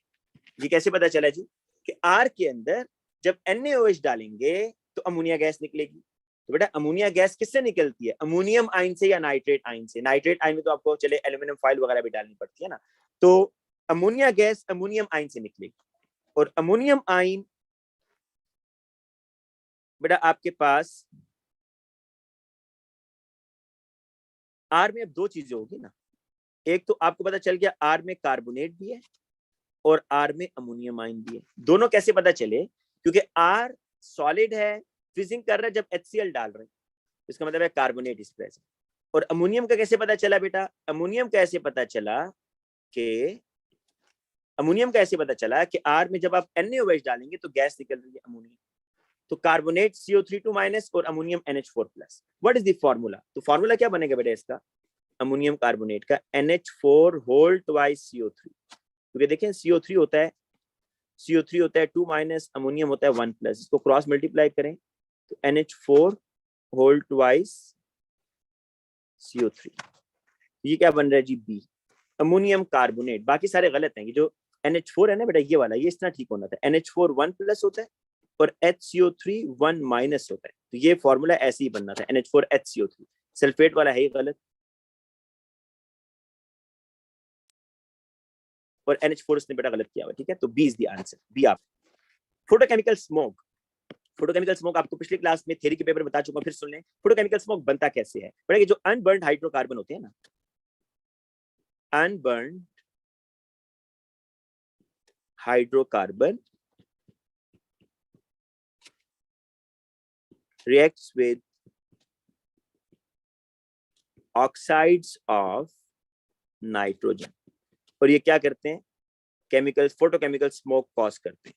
ये कैसे पता चला जी कि R के अंदर जब NaOH डालेंगे तो अमोनिया गैस निकलेगी. तो बेटा अमोनिया गैस किससे निकलती है? अमोनियम आयन से या नाइट्रेट आयन से? नाइट्रेट आयन में तो आपको चले एल्यूमिनियम फॉइल वगैरह भी डालनी पड़ती है ना. तो अमोनिया गैस अमोनियम आयन से निकलेगी. और अमोनियम आयन बेटा आपके पास आर में अब दो चीजें होगी ना. एक तो आपको पता चल गया आर में कार्बोनेट भी है और आर में अमोनियम आयन भी है. दोनों कैसे पता चले? क्योंकि आर सॉलिड है, फिजिंग कर रहा है जब HCl डाल रहे हैं, इसका मतलब है कार्बोनेट इज प्रेजेंट. और अमोनियम का कैसे पता चला बेटा? अमोनियम का ऐसे पता चला कि आर में जब आप NaOH डालेंगे तो गैस निकल रही है अमोनियम. तो कार्बोनेट CO3 - और ammonium NH4+. What is the formula? तो फार्मूला क्या बनेगा बेटा इसका? अमोनियम कार्बोनेट का NH4 होल ट्वाइस CO3. क्योंकि देखें CO3 होता है 2 - अमोनियम होता है 1+. इसको क्रॉस मल्टीप्लाई करें तो NH4 होल ट्वाइस CO3. ये क्या बन रहा है जी? B ammonium carbonate. बाकी सारे गलत हैं. ये जो NH4 है ना बेटा, ये वाला, ये इतना ठीक होना था. NH4 1+ होता है और HCO3 1- होता है. तो ये फॉर्मूला ऐसे ही बनना था, NH4 HCO3. सल्फेट वाला है ही गलत और NH4 इसने बेटा गलत किया हुआ. ठीक है, तो B is the answer. B आप. Photochemical smoke. फोटोकेमिकल स्मोक आपको पिछली क्लास में थ्योरी के पेपर में बता चुका हूं, फिर सुन लें. फोटोकेमिकल स्मोक बनता कैसे है बेटा? ये जो अनबर्न्ड हाइड्रोकार्बन होते हैं ना, unburned hydrocarbon reacts with oxides of nitrogen. और ये क्या करते हैं? केमिकल फोटोकेमिकल स्मोक कॉज करते हैं.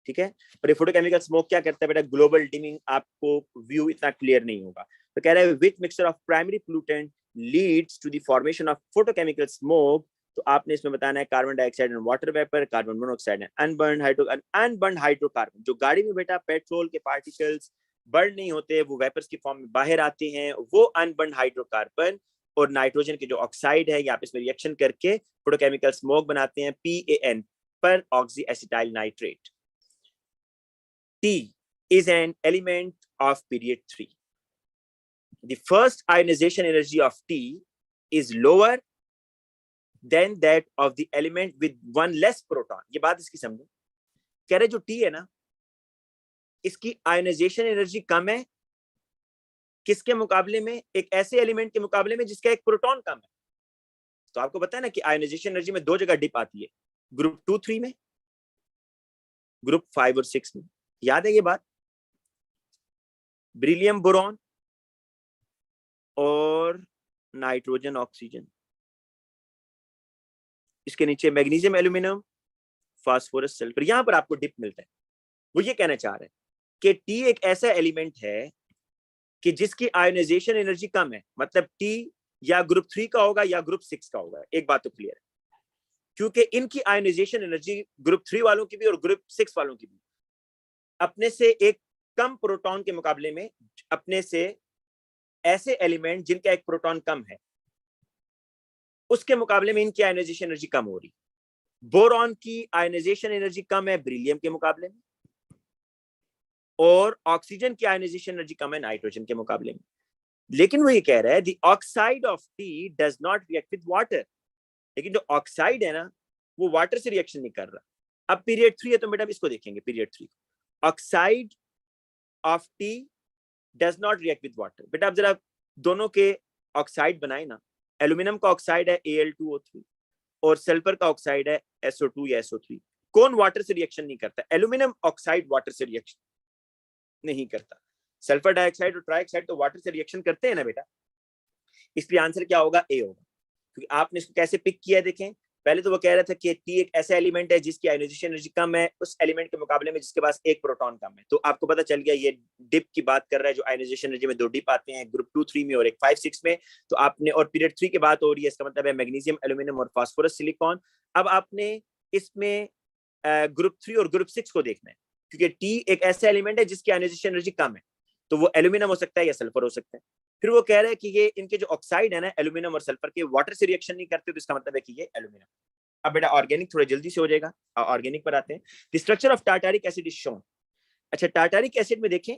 ठीक है. और ये फोटोकेमिकल स्मोक क्या करता है बेटा? Global dimming. आपको व्यू इतना क्लियर नहीं होगा. तो कह रहा है which mixture of primary pollutant leads to the formation of photochemical smoke. तो आपने इसमें बताना है carbon dioxide and water vapour, carbon monoxide and unburned hydrocarbon. जो गाड़ी में बेटा पेट्रोल के पार्टिकल्स बर्न नहीं होते, वो वेपर्स की फॉर्म में बाहर आते हैं, वो अनबर्न्ड हाइड्रोकार्बन और नाइट्रोजन के जो ऑक्साइड है, यहाँ पे इसमें रिएक्शन करके फोटोकेमिकल स्मोक बनाते हैं. PAN पर oxy acetyl nitrate. T is an element of period 3. The first ionization energy of T is lower than that of the element with one less proton. ये बात इसकी समझो. कह रहे जो T है ना, इसकी आयोनाइजेशन एनर्जी कम है. किसके मुकाबले में? एक ऐसे एलिमेंट के मुकाबले में जिसका एक प्रोटॉन कम है. तो आपको पता है ना कि आयोनाइजेशन एनर्जी में दो जगह डिप आती है, ग्रुप 2 3 में, ग्रुप 5 और 6 में. याद है ये बात? ब्रिलियम बोरॉन और नाइट्रोजन ऑक्सीजन. इसके नीचे मैग्नीशियम एल्यूमिनियम, फास्फोरस सल्फर. यहां पर आपको डिप मिलता है. वो ये कहना चाह रहे हैं कि टी एक ऐसा एलिमेंट है कि जिसकी आयोनाइजेशन एनर्जी कम है. मतलब टी या ग्रुप 3 का होगा या ग्रुप 6 का होगा. एक बात तो क्लियर है, क्योंकि इनकी आयोनाइजेशन एनर्जी ग्रुप 3 वालों की भी और ग्रुप 6 वालों की भी अपने से एक कम प्रोटॉन के मुकाबले में, अपने से ऐसे एलिमेंट जिनका एक प्रोटॉन कम है उसके मुकाबले में इनकी आयोनाइजेशन एनर्जी कम हो रही. बोरॉन की आयोनाइजेशन एनर्जी कम है ब्रिलियम के मुकाबले में, और ऑक्सीजन की आयोनाइजेशन एनर्जी कम है नाइट्रोजन के मुकाबले में. लेकिन वो ये कह रहा है the oxide of T does not react with water. लेकिन जो ऑक्साइड है ना, वो वाटर से रिएक्शन नहीं कर रहा. अब पीरियड 3 है तो मैडम इसको देखेंगे. Period 3 oxide of T does not react with water. बेटा अब जरा दोनों के ऑक्साइड बनाए ना. एल्यूमिनियम का ऑक्साइड है Al2O3 और सल्फर का ऑक्साइड है SO2 या SO3. कौन वाटर से रिएक्शन नहीं करता? एल्यूमिनियम ऑक्साइड वाटर से रिएक्शन नहीं करता. सल्फर डाइऑक्साइड और ट्राइऑक्साइड तो वाटर से रिएक्शन करते हैं ना बेटा. इसलिए आंसर क्या होगा, ए होगा। क्योंकि आपने इसको कैसे पिक किया है, देखें पहले तो वो कह रहा था कि टी एक ऐसा एलिमेंट है जिसकी आयोनाइजेशन एनर्जी कम है उस एलिमेंट के मुकाबले में जिसके पास एक प्रोटॉन कम है। तो आपको पता चल गया ये डिप की बात कर रहा है, जो आयोनाइजेशन एनर्जी में 2 डिप आते हैं, ग्रुप 2 3 में और एक 5 6 में। तो आपने, और पीरियड 3 की बात हो रही है, इसका मतलब है मैग्नीशियम, एल्यूमिनियम और फास्फोरस सिलिकॉन। अब आपने इसमें ग्रुप 3 और ग्रुप 6 को देखना है, क्योंकि टी एक ऐसा एलिमेंट है जिसकी आयोनाइजेशन एनर्जी कम है, तो वो एल्यूमिनियम हो सकता है या सल्फर हो सकता है। फिर वो कह रहे हैं कि ये इनके जो ऑक्साइड है ना एल्यूमिनियम और सल्फर के, वाटर से रिएक्शन नहीं करते, तो इसका मतलब है कि ये एल्यूमिनियम। अब बेटा ऑर्गेनिक थोड़ा जल्दी से हो जाएगा, ऑर्गेनिक पर आते हैं। The structure of tartaric acid is shown. अच्छा, टार्टारिक एसिड में देखें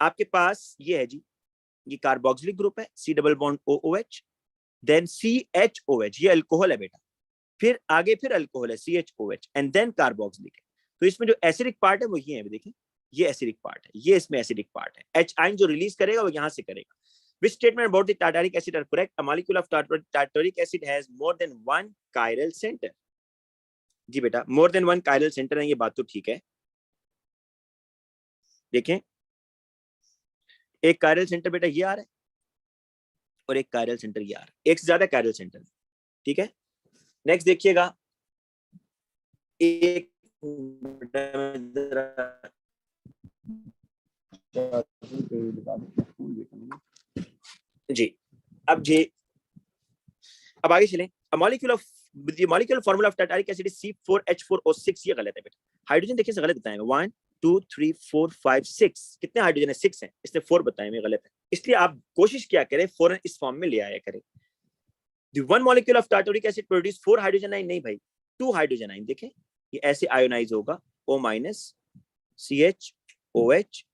आपके पास ये है जी, ये कार्बोक्सिलिक ग्रुप है, C double bond OOH, then CHOH, ये अल्कोहल है बेटा, फिर आगे फिर अल्कोहल है CHOH, एंड देन कार्बोक्सिलिक है। तो इसमें जो एसिडिक पार्ट है वो ये है, देखें ये एसिडिक पार्ट है, ये इसमें एसिडिक पार्ट है। H आयन जो रिलीज करेगा वो यहां से करेगा। Which statement about the tartaric acid are correct? A molecule of tartaric acid has more than one chiral center. जी बेटा, more than one chiral center है, ये बात तो ठीक है। देखें एक chiral center बेटा ये आ रहा है और एक chiral center ये आ रहा है, एक से ज्यादा chiral center, ठीक है। नेक्स्ट देखिएगा, एक जी, अब आगे चलें। The molecular formula of tartaric acid is C4H4O6, ये गलत है बेटा। हाइड्रोजन देखिए से गलत बताएंगे, 1 2 3 4 5 6, कितने हाइड्रोजन है, 6 है, इसने 4 बताए, मैं गलत है। इसलिए आप कोशिश क्या करें, फौरन इस फॉर्म में ले आया करें। The one molecule of tartaric acid produce 4 hydrogen ion, नहीं भाई 2 हाइड्रोजन आयन। देखें ये ऐसे आयोनाइज होगा, O minus CHOH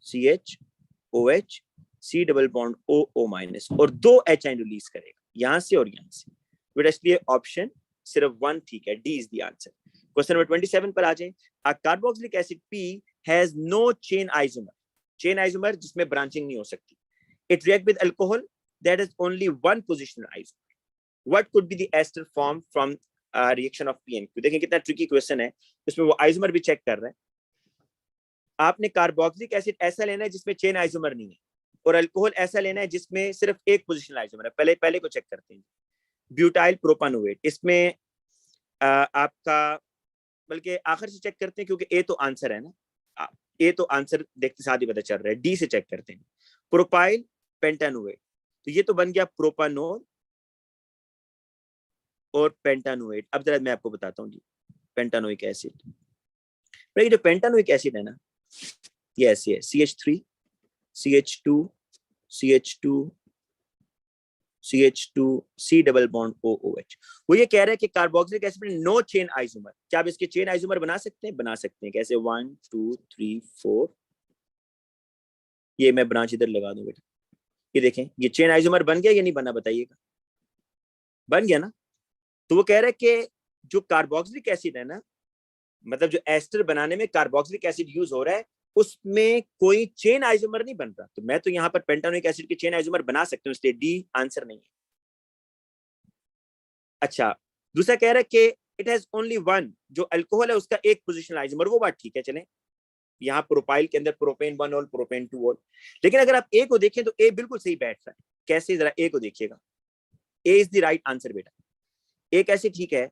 CHOH C double bond O minus, और 2 H आयन रिलीज करेगा यहां से और यहां से। बेटा इसलिए ऑप्शन सिर्फ 1 ठीक है, D is the answer. Question number 27 पर आ जाएं। A carboxylic acid P has no chain isomer, chain isomer जिसमें ब्रांचिंग नहीं हो सकती। It react with alcohol that is only one positional isomer. What could be the ester form from reaction of P and Q? देखें कितना ट्रिकी क्वेश्चन है, इसमें वो आइसोमर भी चेक कर रहा है। आपने कार्बोक्सिलिक एसिड ऐसा लेना है जिसमें चेन आइसोमर नहीं है, और अल्कोहल ऐसा लेना है जिसमें सिर्फ एक पोजिशनल आइसोमर है। पहले को चेक करते हैं। ब्यूटाइल प्रोपानोएट, इसमें आपका, बल्कि आखिर से चेक करते हैं क्योंकि ए तो आंसर है ना, ए तो आंसर देखते साथ ही पता चल रहा है। डी से चेक करते हैं, प्रोपाइल पेंटानोएट, तो ये तो बन गया प्रोपानोल और पेंटानोएट। अब जरा मैं आपको बताता हूँ जी, पेंटानोइक एसिड, ये जो पेंटानोइक एसिड है ना, ये ऐसे है, CH3 CH2 CH2 CH2 C double bond OOH। वो ये कह रहा है कि कार्बोक्सिलिक एसिड में नो चेन आइसोमर। क्या आप इसके चेन आइसोमर बना सकते हैं? बना सकते हैं। कैसे? 1 2 3 4, ये मैं ब्रांच इधर लगा दूं बेटा, ये देखें ये चेन आइसोमर बन गया या नहीं बना, बताइएगा। बन गया ना। तो वो कह रहा है कि जो कार्बोक्सिलिक एसिड है ना, मतलब जो एस्टर बनाने में कार्बोक्सिलिक एसिड यूज हो रहा है, उसमें कोई चेन आइसोमर नहीं बन रहा। तो मैं तो यहाँ पर पेंटानोइक एसिड के चेन आइसोमर बना सकता हूँ, इसलिए डी आंसर नहीं है। अच्छा, दूसरा कह रहा है कि इट हैज ओनली वन, जो अल्कोहल है उसका एक पोजिशनल आइसोमर, वो बात ठीक है, चलें। यहाँ प्रोपाइल के अंदर प्रोपेन 1 और प्रोपेन 2 और, लेकिन अगर आप ए को देखें तो ए बिल्कुल सही बैठ रहा है। कैसे? जरा ए को देखिएगा, ए इज द राइट आंसर बेटा। ए कैसे ठीक है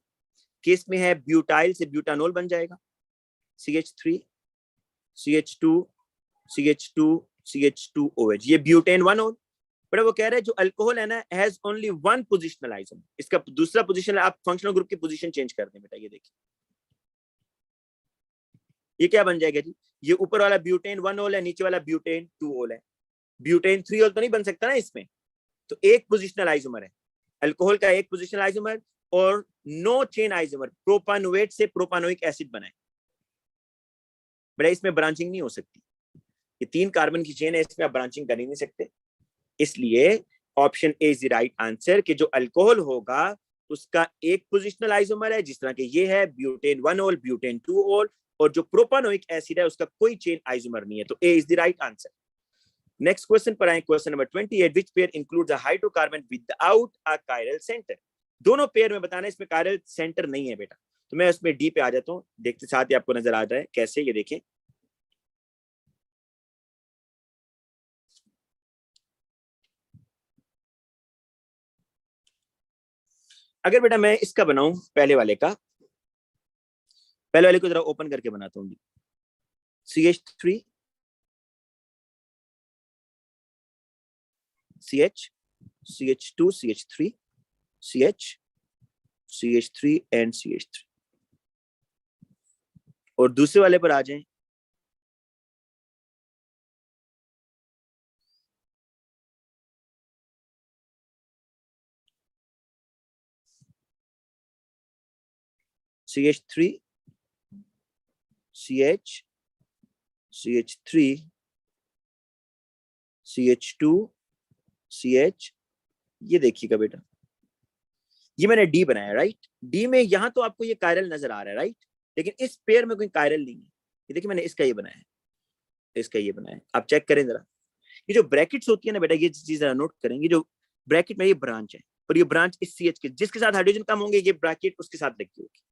कि इसमें है ब्यूटाइल से ब्यूटानोल बन जाएगा, CH3 CH2 CH2 CH2OH, ये ब्यूटेन 1 और। बट वो कह रहे हैं जो अल्कोहल है ना, has only one positional isomer, इसका दूसरा पोजीशन, आप फंक्शनल ग्रुप की पोजीशन चेंज कर दें बेटा। ये देखिए ये क्या बन जाएगा जी, ये ऊपर वाला ब्यूटेन 1 ओल है, नीचे वाला ब्यूटेन 2 ओल है। ब्यूटेन 3 ओल तो नहीं बन सकता ना इसमें, तो एक पोजिशनल आइसोमर है, अल्कोहल का एक पोजिशनल आइसोमर, और नो चेन आइसोमर, प्रोपानोएट से प्रोपानोइक एसिड बनाए। बेटा इसमें ब्रांचिंग नहीं हो सकती, ये 3 कार्बन की चेन है, इसमें आप ब्रांचिंग कर ही नहीं सकते। इसलिए option A is the right answer, कि जो अल्कोहल होगा उसका एक पोजिशनल आइसोमर है, जिस तरह के ये है ब्यूटेन 1 ओल ब्यूटेन 2 ओल, और जो प्रोपानोइक एसिड है उसका कोई चेन आइसोमर नहीं है। तो A is the right answer. Next question पर आए, question number 28, which pair includes a hydrocarbon without a chiral centre. दोनों पेयर में बताना है, इसमें कायरल सेंटर नहीं है बेटा। तो मैं उसमें डी पे आ जाता हूँ, देखते साथ ही आपको नजर आ रहा है कैसे, ये देखें। अगर बेटा मैं इसका बनाऊं पहले वाले को जरा ओपन करके बनाता हूँ। CH3 CH CH2 CH3 CH CH3 and CH3। और दूसरे वाले पर आ जाएं। CH3 CH CH3 CH2 CH। ये देखिएगा बेटा, ये मैंने डी बनाया, राइट। डी में यहां तो आपको ये कायरल नजर आ रहा है, राइट, लेकिन इस पेयर में कोई कायरल नहीं है। ये देखिए मैंने इसका ये बनाया है, इसका ये बनाया है, आप चेक करें जरा। ये जो ब्रैकेट्स होती है ना बेटा, ये चीज जरा नोट करेंगे। जो ब्रैकेट में ये ब्रांच है, और ये ब्रांच इस CH के जिसके साथ हाइड्रोजन कम होंगे, ये ब्रैकेट उसके साथ लगी होगी।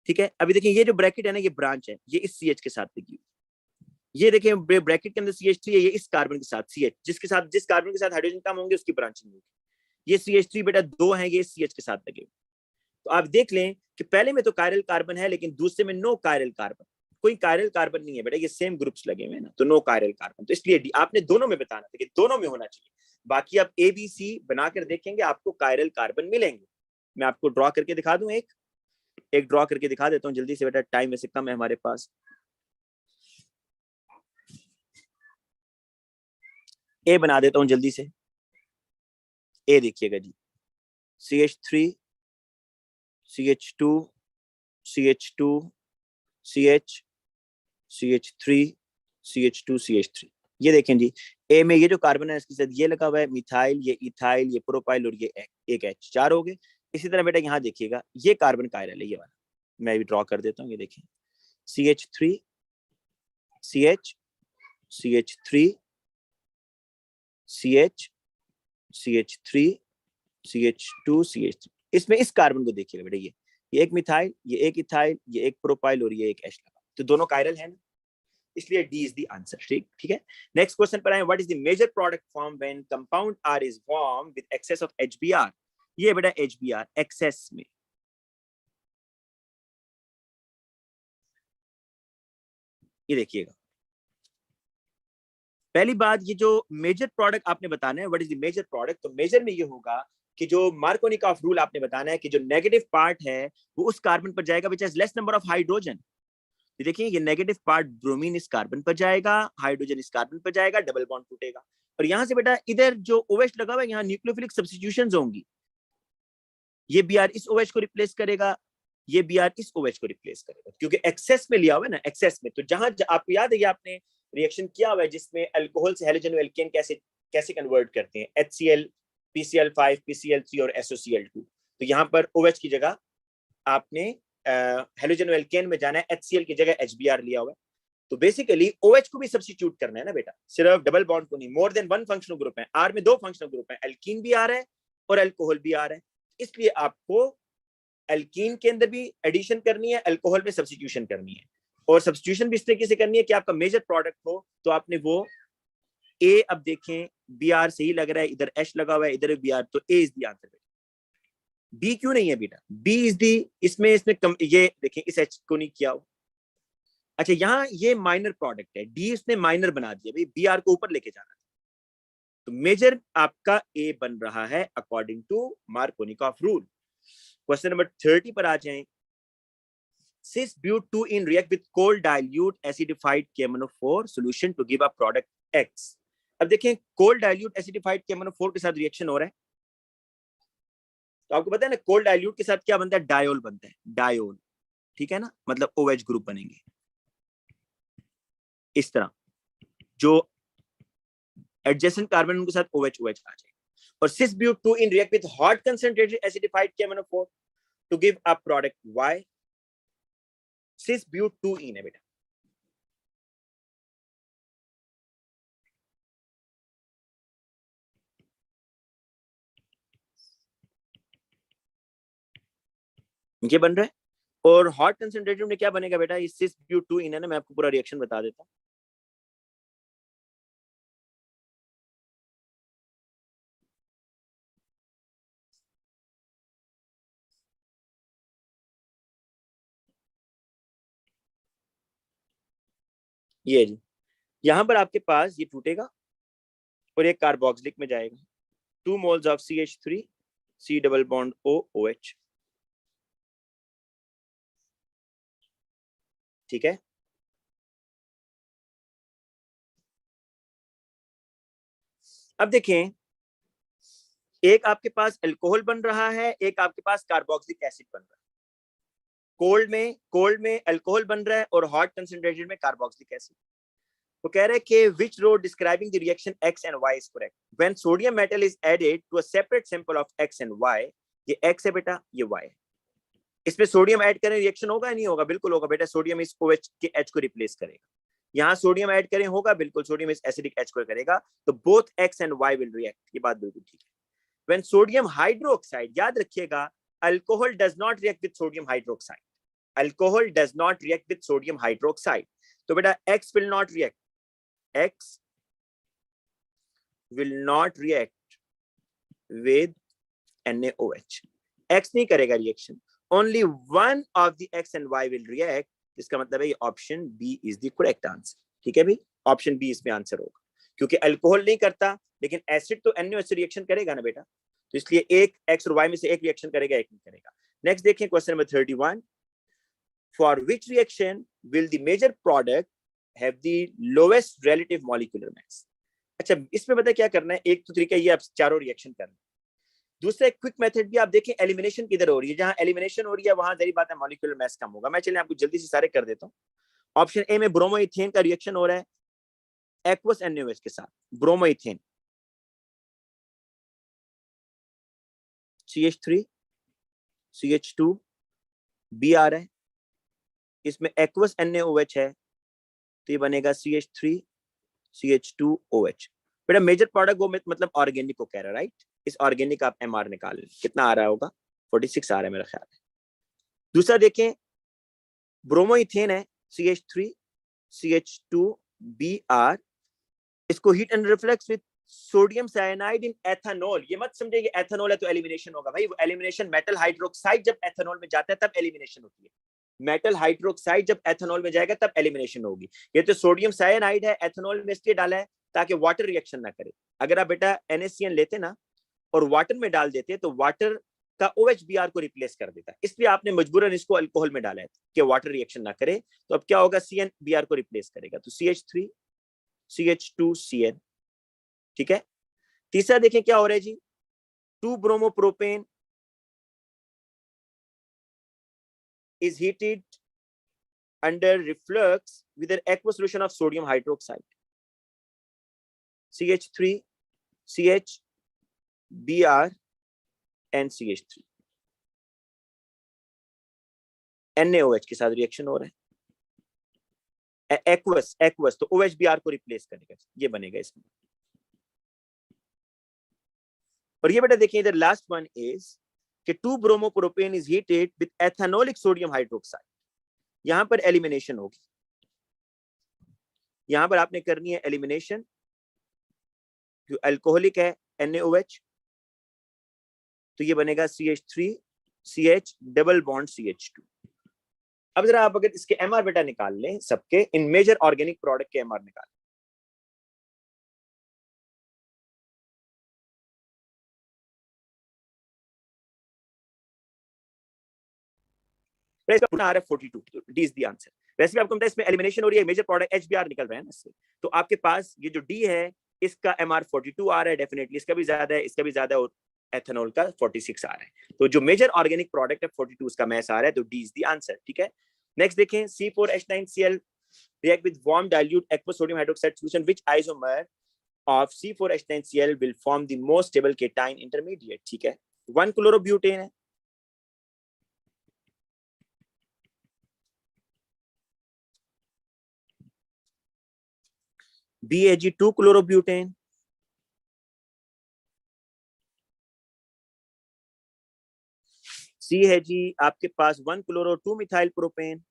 ठीक है, अभी देखिए ये जो ब्रैकेट है ना, ये ब्रांच है, ये इस CH के साथ लगी हुई। ये देखिए ब्रैकेट के अंदर CH3 है, ये इस कार्बन के साथ CH, जिस कार्बन के साथ हाइड्रोजन कम होंगे उसकी ब्रांचिंग होगी। ये CH3 बेटा दो हैं, ये इस CH के साथ लगे। तो आप देख लें कि पहले में तो कायरल कार्बन है, लेकिन दूसरे में नो कायरल कार्बन, कोई कायरल कार्बन नहीं है बेटा, ये सेम ग्रुप्स लगे हुए हैं ना, तो नो कायरल कार्बन। तो इसलिए आपने दोनों में बताना था कि दोनों में होना चाहिए। बाकी आप ABC बनाकर देखेंगे, आपको कायरल कार्बन मिलेंगे। मैं आपको ड्रॉ करके दिखा दूं, एक ड्रॉ करके दिखा देता हूं जल्दी से बेटा, टाइम वैसे कम है हमारे पास। ए बना देता हूं जल्दी से। ए देखिएगा जी, CH3 CH2 CH2 CH CH3 CH2 CH3। ये देखें जी, ए में ये जो कार्बन है इसके साथ ये लगा हुआ है मिथाइल, ये इथाइल, ये प्रोपाइल, और ये एक H, चार हो गए। इसी तरह बेटा यहाँ देखिएगा, ये कार्बन कायरल है, ये वाला मैं भी ड्रॉ कर देता हूँ। ये देखें CH3 CH CH3 CH CH3 CH2 CH3। इसमें इस कार्बन को देखिएगा बेटा, ये एक मिथाइल, ये एक इथाइल, ये एक प्रोपाइल, और ये एक H लगा, तो दोनों कायरल है ना, इसलिए डी इज द आंसर। ठीक है, नेक्स्ट क्वेश्चन पर आए। What is the major product form when compound R is form with excess of HBr। ये बेटा HBr एक्सेस में, ये देखिएगा पहली बात, ये जो मेजर प्रोडक्ट आपने बताना है, what is the major product, तो मेजर में ये होगा कि जो मार्कोनिकॉफ रूल आपने बताना है कि जो नेगेटिव पार्ट है वो उस कार्बन पर जाएगा which has less number of hydrogen. देखिए ये नेगेटिव पार्ट ब्रोमीन इस कार्बन पर जाएगा, हाइड्रोजन इस कार्बन पर जाएगा, डबल बॉन्ड टूटेगा। और यहां से बेटा इधर जो OH लगा हुआ है, यहाँ न्यूक्लियोफिलिक सब्स्टिट्यूशंस होंगी। ये Br इस OH को रिप्लेस करेगा, ये Br इस OH को रिप्लेस करेगा, क्योंकि एक्सेस में लिया हुआ है ना, एक्सेस में। तो जहां आपको याद है कि आपने रिएक्शन किया हुआ है जिसमें अल्कोहल से हेलोजन एल्केन कैसे कैसे कन्वर्ट करते हैं, HCl PCl5 PCl3 और SOCl2। तो यहाँ पर OH की जगह आपने हेलोजन एल्केन में जाना है, HCl की जगह HBr लिया हुआ है। तो बेसिकली OH को भी सब्स्टिट्यूट करना है ना बेटा, सिर्फ डबल बॉन्ड को नहीं। More than one functional group है, R में दो फंक्शनल ग्रुप है, एल्कीन भी आ रहा है और अल्कोहल भी आ रहा है। इसलिए आपको एल्कीन के अंदर भी एडिशन करनी है, अल्कोहल में सब्स्टिट्यूशन करनी है। और सब्स्टिट्यूशन भी इस तरीके से करनी है कि आपका मेजर प्रोडक्ट हो। तो आपने वो ए, अब देखें Br सही लग रहा है, इधर H लगा हुआ है, इधर Br, तो A is the answer. B क्यों नहीं है बेटा, बी इज दी, इसमें ये देखें इस H को नहीं किया हो। अच्छा यहाँ ये माइनर प्रोडक्ट है, डी इसने माइनर बना दिया भाई, Br को ऊपर लेके जाना। तो मेजर आपका ए बन रहा है according to Markovnikov rule. Question number 30 पर आ जाएं। cis but 2 in react with cold dilute acidified KMnO4 solution to give a product X। अब देखें कोल्ड डाइल्यूट एसिडिफाइड KMnO4 के साथ रिएक्शन हो रहा है, तो आपको पता है ना कोल्ड डाइल्यूट के साथ क्या बनता है, डायोल बनता है, डायोल। ठीक है ना, मतलब OH ग्रुप बनेंगे इस तरह, जो एडजेसेंट कार्बन उनके साथ OH OH आ जाए। और cis but 2 in react with hot concentrated acidified KMnO4 to give a product Y। cis but 2 in है बेटा, ये बन रहा है। और हॉट कंसेंट्रेटेड में क्या बनेगा बेटा, ये cis but 2 in है ना, मैं आपको पूरा रिएक्शन बता देता हूँ। ये जी, यहां पर आपके पास ये टूटेगा और एक कार्बोक्सिलिक में जाएगा, 2 moles of CH3 C double bond OH। ठीक है, अब देखें, एक आपके पास अल्कोहल बन रहा है, एक आपके पास कार्बोक्सिलिक एसिड बन रहा है। कोल्ड में अल्कोहल बन रहा है और हॉट कंसंट्रेशन में कार्बोक्सिलिक एसिड। तो कह रहे हैं कि which row describing the reaction X and Y is correct when sodium metal is added to a separate sample of X and Y। ये X है बेटा, ये Y है। इसमें सोडियम ऐड करें रिएक्शन होगा नहीं होगा? बिल्कुल होगा बेटा, सोडियम इस OH के H को रिप्लेस करेगा। यहाँ सोडियम ऐड करें होगा, बिल्कुल सोडियम इस एसिडिक H को करेगा, तो both X and Y will react. ये बात बिल्कुल ठीक है। When sodium hydroxide, याद रखिएगा, alcohol does not react with sodium hydroxide, alcohol does not react with sodium hydroxide. तो बेटा X will not react, X will not react with NaOH। X नहीं करेगा reaction, only one of the X and Y will react। इसका मतलब है ये option B is the correct answer. ठीक है भाई, ऑप्शन बी इसमें आंसर होगा, क्योंकि अल्कोहल नहीं करता लेकिन एसिड तो NaOH से रिएक्शन करेगा ना बेटा, तो इसलिए एक X और Y में से एक रिएक्शन करेगा, एक नहीं करेगा। नेक्स्ट देखें question number 31, for which reaction will the major product have the lowest relative molecular mass. अच्छा, इसमें पता क्या करना है, एक तो तरीका ये आप चारों रिएक्शन करना है, दूसरा एक क्विक मेथड भी आप देखें, एलिमिनेशन किधर हो रही है, जहां एलिमिनेशन हो रही है वहां जरी बात है मॉलिक्यूलर मास कम होगा। मैं चलिए आपको जल्दी से सारे कर देता हूं। ऑप्शन ए में ब्रोमोइथेन का रिएक्शन हो रहा है एक्वस NaOH के साथ, ब्रोमोइथेन CH3 CH2 B आ रहा है, इसमें एक्वस NaOH है तो ये बनेगा CH3 CH2OH। बेटा मेजर प्रोडक्ट वो मतलब ऑर्गेनिक को कह रहा है, राइट? इस ऑर्गेनिक आप MR निकाल लें, कितना आ रहा होगा, 46 आ रहा है मेरा ख्याल है। दूसरा देखें, ब्रोमोइथेन है CH3 CH2Br, इसको heat and reflex with sodium cyanide in ethanol. ये मत समझे कि एथेनॉल है तो एलिमिनेशन होगा, भाई वो एलिमिनेशन मेटल हाइड्रोक्साइड जब एथेनॉल में जाता है तब एलिमिनेशन होती है, मेटल हाइड्रोक्साइड जब एथेनॉल में जाएगा तब एलिमिनेशन होगी। ये तो सोडियम साइनाइड है, एथेनॉल में इसलिए डाला है ताकि वाटर रिएक्शन ना करे। अगर आप बेटा NaCN लेते ना और वाटर में डाल देते तो वाटर का OHBr को रिप्लेस कर देता, इसलिए आपने मजबूरन इसको अल्कोहल में डाला है कि वाटर रिएक्शन ना करे। तो अब क्या होगा, CnBr को रिप्लेस करेगा, तो CH3 CH2Cn। ठीक है, तीसरा देखें क्या हो रहा है जी, 2 bromopropane is heated under reflux with an aqueous solution of sodium hydroxide, CH3 CH Br and CH3 NaOH के साथ रिएक्शन हो रहा है, एक्वस तो OHBr को रिप्लेस करेगा, ये बनेगा इसमें। और ये बेटा देखिए इधर लास्ट वन इज कि 2 bromopropane is heated with एथेनोलिक sodium hydroxide, यहां पर एलिमिनेशन होगी, यहां पर आपने करनी है एलिमिनेशन, जो अल्कोहलिक है NaOH, तो ये बनेगा CH3 CH double bond CH2। अब जरा आप अगर इसके MR बेटा निकाल लें, सबके इन मेजर ऑर्गेनिक प्रोडक्ट के MR निकाल आ रहा है 42, डी इज द आंसर। वैसे भी आपको पता है इसमें एलिमिनेशन हो रही है, मेजर प्रोडक्ट HBr निकल रहा है ना इससे, तो आपके पास ये जो डी है इसका MR 42 आ रहा है, डेफिनेटली इसका भी ज्यादा है, इसका भी ज्यादा है, और एथेनॉल का 46 आ रहा है। तो जो मेजर ऑर्गेनिक प्रोडक्ट है 42 उसका मैस आ रहा है, तो डी इज द आंसर। ठीक है, नेक्स्ट देखें, C4H9Cl react with warm dilute aqueous sodium hydroxide solution, which isomer of C4H9Cl will form the most stable cation intermediate। ठीक है, 1 क्लोरोब्यूटेन है, BAG2 क्लोरोब्यूटेन, C है जी आपके पास 1 क्लोरो 2 मिथाइल प्रोपेन,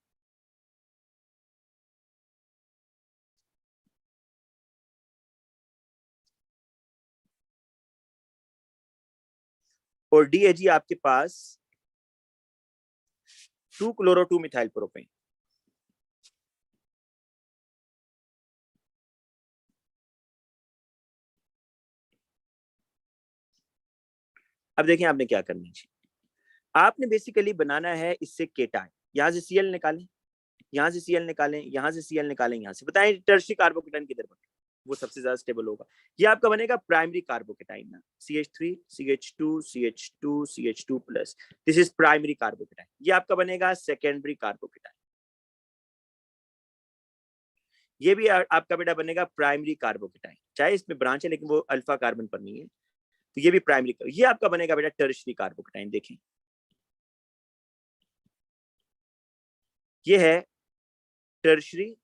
और डी है जी आपके पास 2 क्लोरो 2 मिथाइल प्रोपेन। अब देखें आपने क्या करना है, आपने बेसिकली बनाना है इससे केटाइन, यहाँ से Cl निकालें, यहाँ से Cl निकालें, यहाँ से Cl निकालें, यहाँ से बताएं टर्शियरी कार्बोकेटाइन किधर बने, वो सबसे ज्यादा स्टेबल होगा। ये आपका बनेगा प्राइमरी कार्बोकेटाइन ना, CH3 CH2 CH2 CH2 plus, this is primary carbocation. ये आपका बनेगा सेकेंडरी कार्बोकेटाइन, ये भी आपका बेटा बनेगा प्राइमरी कार्बोकेटाइन, चाहे इसमें ब्रांच है लेकिन वो अल्फा कार्बन पर नहीं है, तो ये भी प्राइमरी, ये आपका बनेगा बेटा टर्शियरी कार्बोकेटाइन। देखें ये है tertiary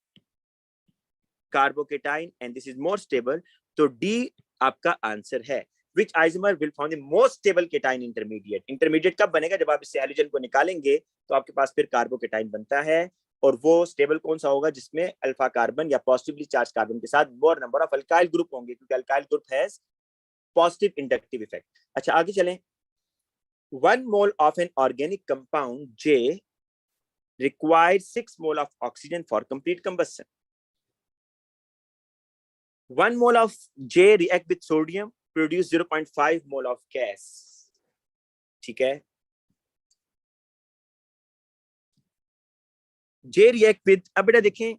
carbocation and this is more stable, तो डी आपका आंसर है। Which isomer will form the most stable cation intermediate? Intermediate कब बनेगा, जब आप इससे हैलोजन को निकालेंगे तो आपके पास फिर कार्बोकेटाइन बनता है, और वो स्टेबल कौन सा होगा, जिसमें अल्फा कार्बन या पॉजिटिवली चार्ज कार्बन के साथ मोर नंबर ऑफ अल्काइल ग्रुप होंगे, क्योंकि alkyl group has positive inductive effect. अच्छा आगे चलें, 1 mole of an organic compound J requires 6 mole of oxygen for complete combustion. 1 mole of J react with sodium, produce 0.5 mole of gas. ठीक है, J react with, अब बेटा देखें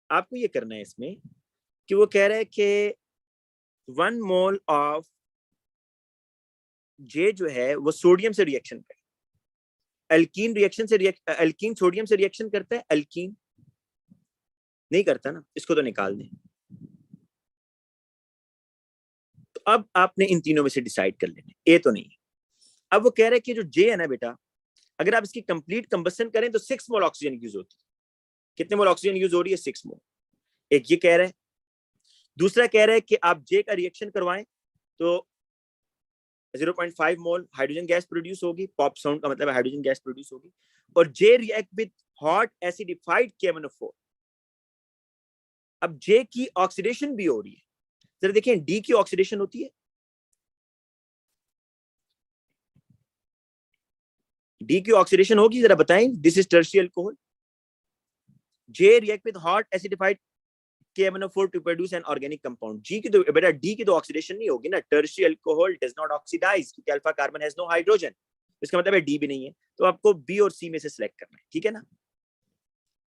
आपको ये करना है इसमें कि वो कह रहा है कि 1 mole of J जो है वो सोडियम से रिएक्शन करे, अल्कीन रिएक्शन से अल्कीन सोडियम से रिएक्शन करता है, अल्कीन नहीं करता ना, इसको तो निकाल दें। तो अब आपने इन तीनों में से डिसाइड कर लेना, ए तो नहीं। अब वो कह रहे हैं कि जो जे है ना बेटा, अगर आप इसकी कंप्लीट कंबसन करें तो 6 मोल ऑक्सीजन यूज होती है। कितने मोल ऑक्सीजन यूज हो रही है, 6 मोल। एक ये कह रहा है, दूसरा कह रहा है कि आप जे का रिएक्शन करवाएं तो 0.5 मोल हाइड्रोजन गैस प्रोड्यूस होगी, पॉप साउंड का मतलब हाइड्रोजन गैस प्रोड्यूस होगी, और J react with hot acidified KMnO4। अब जे की ऑक्सीडेशन भी हो रही है, जरा देखें डी की ऑक्सीडेशन होती है, डी की ऑक्सीडेशन होगी, जरा बताएं, this is tertiary alcohol. J react with hot acidified KMnO4 to produce an organic compound। जी की तो बेटा डी की तो ऑक्सीडेशन नहीं होगी ना, tertiary alcohol does not oxidise, क्योंकि alpha carbon has no hydrogen, इसका मतलब है डी भी नहीं है, तो आपको बी और सी में से सिलेक्ट करना है, ठीक है ना।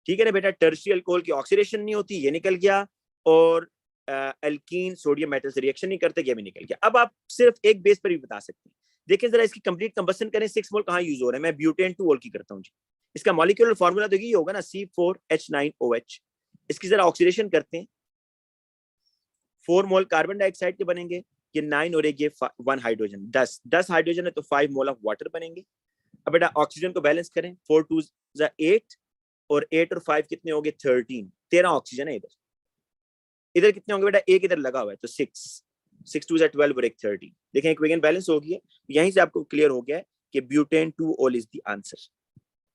ठीक है ना बेटा, टर्शियरी अल्कोहल की ऑक्सीडेशन नहीं होती, ये निकल गया, और अल्कीन सोडियम मेटल से रिएक्शन नहीं करते, ये भी निकल गया। अब आप सिर्फ एक बेस पर भी बता सकते हैं, देखिए जरा इसकी कंप्लीट कंबसन करें, 6 मोल कहाँ यूज हो रहा है, मैं ब्यूटेन 2 की करता हूँ जी। इसका मॉलिक्यूलर फार्मूला तो ये होगा ना, C4H9OH। इसकी जरा ऑक्सीडेशन करते हैं, 4 मोल कार्बन डाइऑक्साइड के बनेंगे, ये 9 और एक ये 1 हाइड्रोजन, 10 हाइड्रोजन है तो 5 मोल ऑफ वाटर बनेंगे। अब बेटा ऑक्सीजन को बैलेंस करें, 4 2 8, और 8 और 5 कितने होंगे, 13 ऑक्सीजन है इधर। इधर कितने होंगे बेटा, एक इधर लगा हुआ है तो 6 2 12 और एक 13। देखें इक्वेशन बैलेंस हो गई है, यहीं से आपको क्लियर हो गया है कि butane 2 is the answer.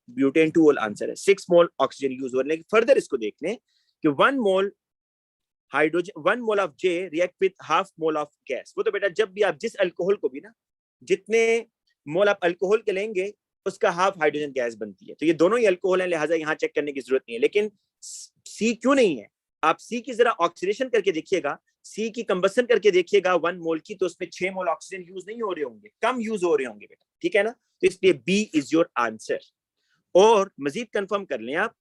Butane 2 answer है, 6 मोल ऑक्सीजन यूज हो रहे हैं। फर्दर इसको देख लें कि 1 मोल hydrogen, 1 mole of J react with half mole of gas. वो तो बेटा जब भी आप जिस अल्कोहल को भी ना, जितने मोल आप अल्कोहल के लेंगे उसका हाफ हाइड्रोजन गैस बनती है, तो ये दोनों ही अल्कोहल है, लिहाजा यहाँ चेक करने की जरूरत नहीं है। लेकिन सी क्यों नहीं है, आप सी की जरा ऑक्सीडेशन करके देखिएगा, सी की कंबसन करके देखिएगा 1 मोल की, तो उसमें 6 मोल ऑक्सीजन यूज नहीं हो रहे होंगे, कम यूज हो रहे होंगे बेटा, ठीक है ना। तो इसलिए बी इज योर आंसर। और मजीद कंफर्म कर लें आप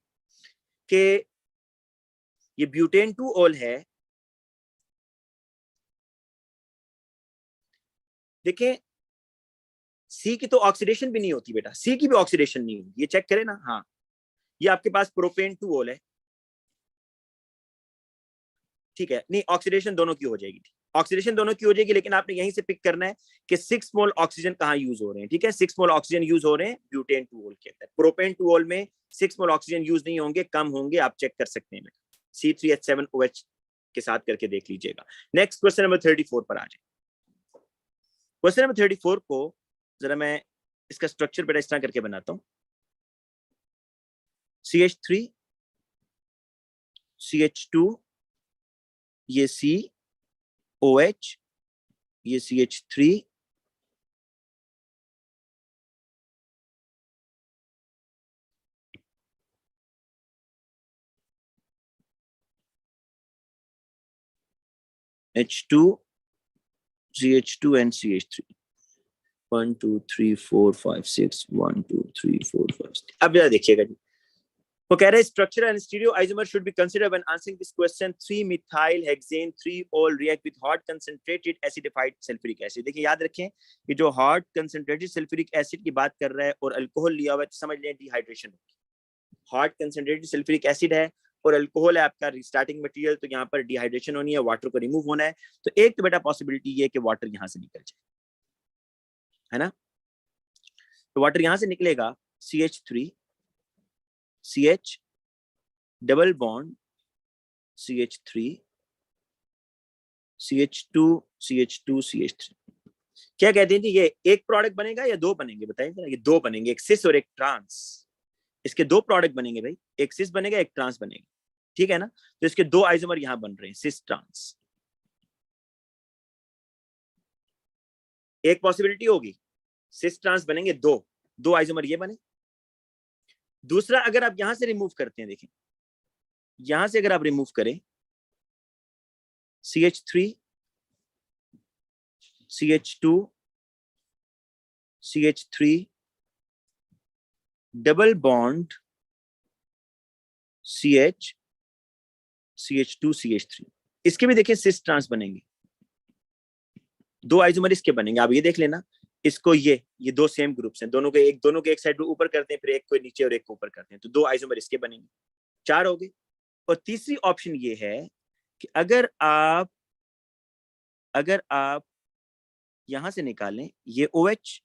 कि ये ब्यूटेन 2 है, देखें सी की तो ऑक्सीडेशन भी नहीं होती बेटा, सी की भी ऑक्सीडेशन नहीं होती, ये चेक करें ना। हाँ ये आपके पास प्रोपेन 2 है, ठीक है, नहीं ऑक्सीडेशन दोनों की हो जाएगी, ऑक्सीडेशन दोनों की हो जाएगी, लेकिन आपने यहीं से पिक करना है कि 6 मोल ऑक्सीजन कहाँ यूज हो रहे हैं, ठीक है, 6 मोल ऑक्सीजन यूज हो रहे हैं ब्यूटेन 2 के अंदर। प्रोपेन 2 में 6 मोल ऑक्सीजन यूज नहीं होंगे, कम होंगे, आप चेक कर सकते हैं, C3H7OH के साथ करके देख लीजिएगा। नेक्स्ट क्वेश्चन नंबर 34 पर आ जाए। क्वेश्चन नंबर 34 को जरा मैं इसका स्ट्रक्चर बेटा इस तरह करके बनाता हूं, CH3 CH2, ये COH, ये CH3, H2, CH2 and CH3। 1 2 3 4 5 6 1 2 3 4 5 अब जरा देखिएगा जी, वो कह रहे हैं structure and stereo isomer should be considered when answering this question 3 methyl hexane 3 all react with hot concentrated acidified sulphuric acid. देखिए याद रखें कि जो हॉट कंसंट्रेटेड सल्फ्यूरिक एसिड की बात कर रहा है और अल्कोहल लिया हुआ है तो समझ लें डिहाइड्रेशन होगी। हॉट कंसंट्रेटेड सल्फ्यूरिक एसिड है और अल्कोहल है आपका स्टार्टिंग मटेरियल, तो यहाँ पर डिहाइड्रेशन होनी है, वाटर को रिमूव होना है। तो एक तो बेटा पॉसिबिलिटी ये है कि वाटर यहाँ से निकल जाए, है ना। तो वाटर यहाँ से निकलेगा CH3 CH double bond CH3 CH2 CH2 CH3। क्या कहते हैं जी, ये एक प्रोडक्ट बनेगा या दो बनेंगे बताइए जरा। ये दो बनेंगे, एक सिस और एक ट्रांस। इसके दो प्रोडक्ट बनेंगे भाई, एक सिस बनेगा एक ट्रांस बनेगा, ठीक है ना। तो इसके दो आइसोमर यहां बन रहे हैं, सिस ट्रांस। एक पॉसिबिलिटी होगी सिस ट्रांस बनेंगे, दो दो आइसोमर ये बने। दूसरा अगर आप यहां से रिमूव करते हैं, देखें यहां से अगर आप रिमूव करें CH3 CH2 CH3 double bond CH CH2 CH3, इसके भी देखें सिस ट्रांस बनेंगे, दो आइसोमर इसके बनेंगे। आप ये देख लेना, इसको ये दो सेम ग्रुप्स हैं, दोनों के एक साइड ऊपर करते हैं, फिर एक को नीचे और एक को ऊपर करते हैं, तो दो आइसोमर इसके बनेंगे, चार हो गए। और तीसरी ऑप्शन ये है कि अगर आप यहां से निकालें ये OH,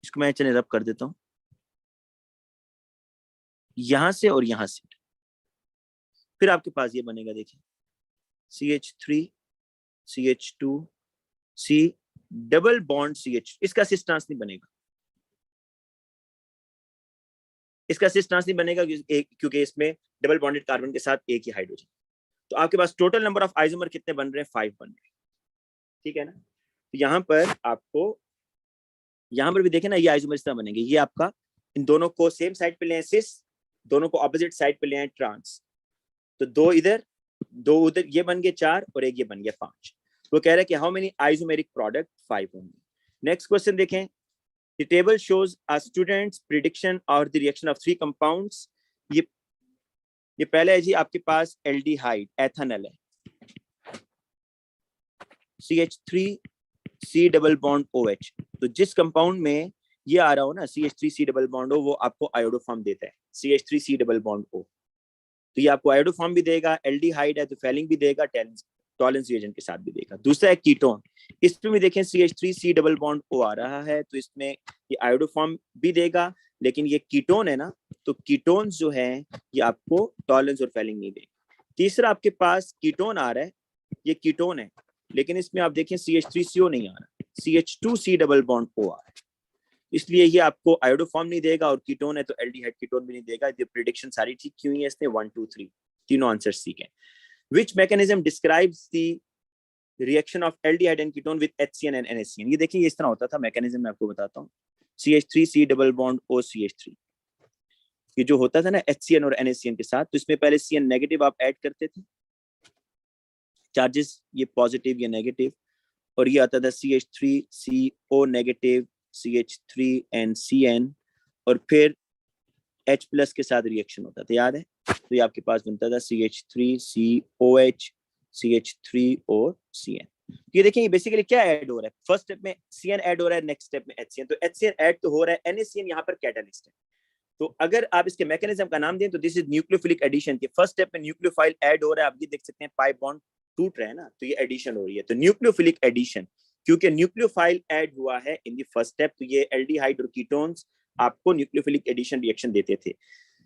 इसको मैं चले रब कर देता हूं यहां से और यहां से, फिर आपके पास ये बनेगा, देखिए CH3 CH2 C double bond CH। इसका सिस ट्रांस नहीं बनेगा, इसका सिस ट्रांस नहीं बनेगा क्योंकि इसमें डबल बॉन्डेड कार्बन के साथ एक ही हाइड्रोजन। तो आपके पास टोटल नंबर ऑफ आइसोमर कितने बन रहे हैं, 5 बन रहे हैं, ठीक है ना। तो यहाँ पर आपको यहाँ पर भी देखें ना, ये आइसोमर इस तरह बनेंगे, ये आपका इन दोनों को सेम साइड पे ले आए सिस, दोनों को ऑपोजिट साइड पे ले आए ट्रांस, तो दो इधर दो उधर, ये बन गए 4 और एक ये बन गया 5। वो कह रहा है कि हाउ मेनी आइसोमेरिक प्रोडक्ट, 5 होंगे। नेक्स्ट क्वेश्चन देखें, the table shows a students prediction और द रिएक्शन ऑफ 3 कंपाउंड्स। ये पहले है जी आपके पास एल्डिहाइड एथेनॉल है, CH3 C double bond OH। तो जिस कंपाउंड में ये आ रहा हो ना CH3 C double bond O, वो आपको आयोडोफॉर्म देता है, CH3 C double bond O। तो ये आपको आयोडोफॉर्म भी देगा, एल्डिहाइड है तो फेलिंग भी देगा, टॉलेंस रिएजेंट के साथ भी देगा। दूसरा है कीटोन, इसमें भी देखें CH3 C double bond O आ रहा है, तो इसमें ये आयोडोफॉर्म भी देगा, लेकिन ये कीटोन है ना, तो कीटोन जो है ये आपको टॉलेंस और फेलिंग नहीं देगा। तीसरा आपके पास कीटोन आ रहा है, ये कीटोन है, लेकिन इसमें आप देखें CH3CO नहीं आ रहा, CH2C डबल बॉन्ड O आ रहा है, इसलिए ये आपको आयोडोफॉर्म नहीं देगा, और कीटोन है तो एल्डिहाइड कीटोन भी नहीं देगा। ये प्रेडिक्शन सारी ठीक की हुई है इसने, 1 2 3 तीनों आंसर ठीक है। Which mechanism describes the reaction of aldehyde and ketone with HCN and NaCN? ये देखिए इस तरह होता था मैकेनिज्म, मैं आपको बताता हूँ। CH3 C double bond O CH3, ये जो होता था ना HCN और NaCN के साथ, तो इसमें पहले CN नेगेटिव आप ऐड करते थे, चार्जेस ये पॉजिटिव या नेगेटिव, और ये आता था CH3 CO नेगेटिव CH3NCN, और फिर H प्लस के साथ रिएक्शन होता था, याद है। तो ये आपके पास बनता था CH3COH CH3 और CN। ये देखिए ये बेसिकली क्या ऐड हो रहा है, फर्स्ट स्टेप में CN ऐड हो रहा है, नेक्स्ट स्टेप में HCN। तो HCN ऐड तो हो रहा है, NaCN यहाँ पर कैटलिस्ट है। तो अगर आप इसके मैकेनिज्म का नाम दें तो दिस इज न्यूक्लियोफिलिक एडिशन के फर्स्ट स्टेप में न्यूक्लियोफाइल ऐड हो रहा है, आप ये देख सकते हैं पाई बॉन्ड टूट रहा है ना, तो ये एडिशन हो रही है। तो न्यूक्लियोफिलिक एडिशन, क्योंकि न्यूक्लियोफाइल ऐड हुआ है इन द फर्स्ट स्टेप, तो ये एल्डिहाइड और कीटोन्स आपको न्यूक्लियोफिलिक एडिशन रिएक्शन देते थे।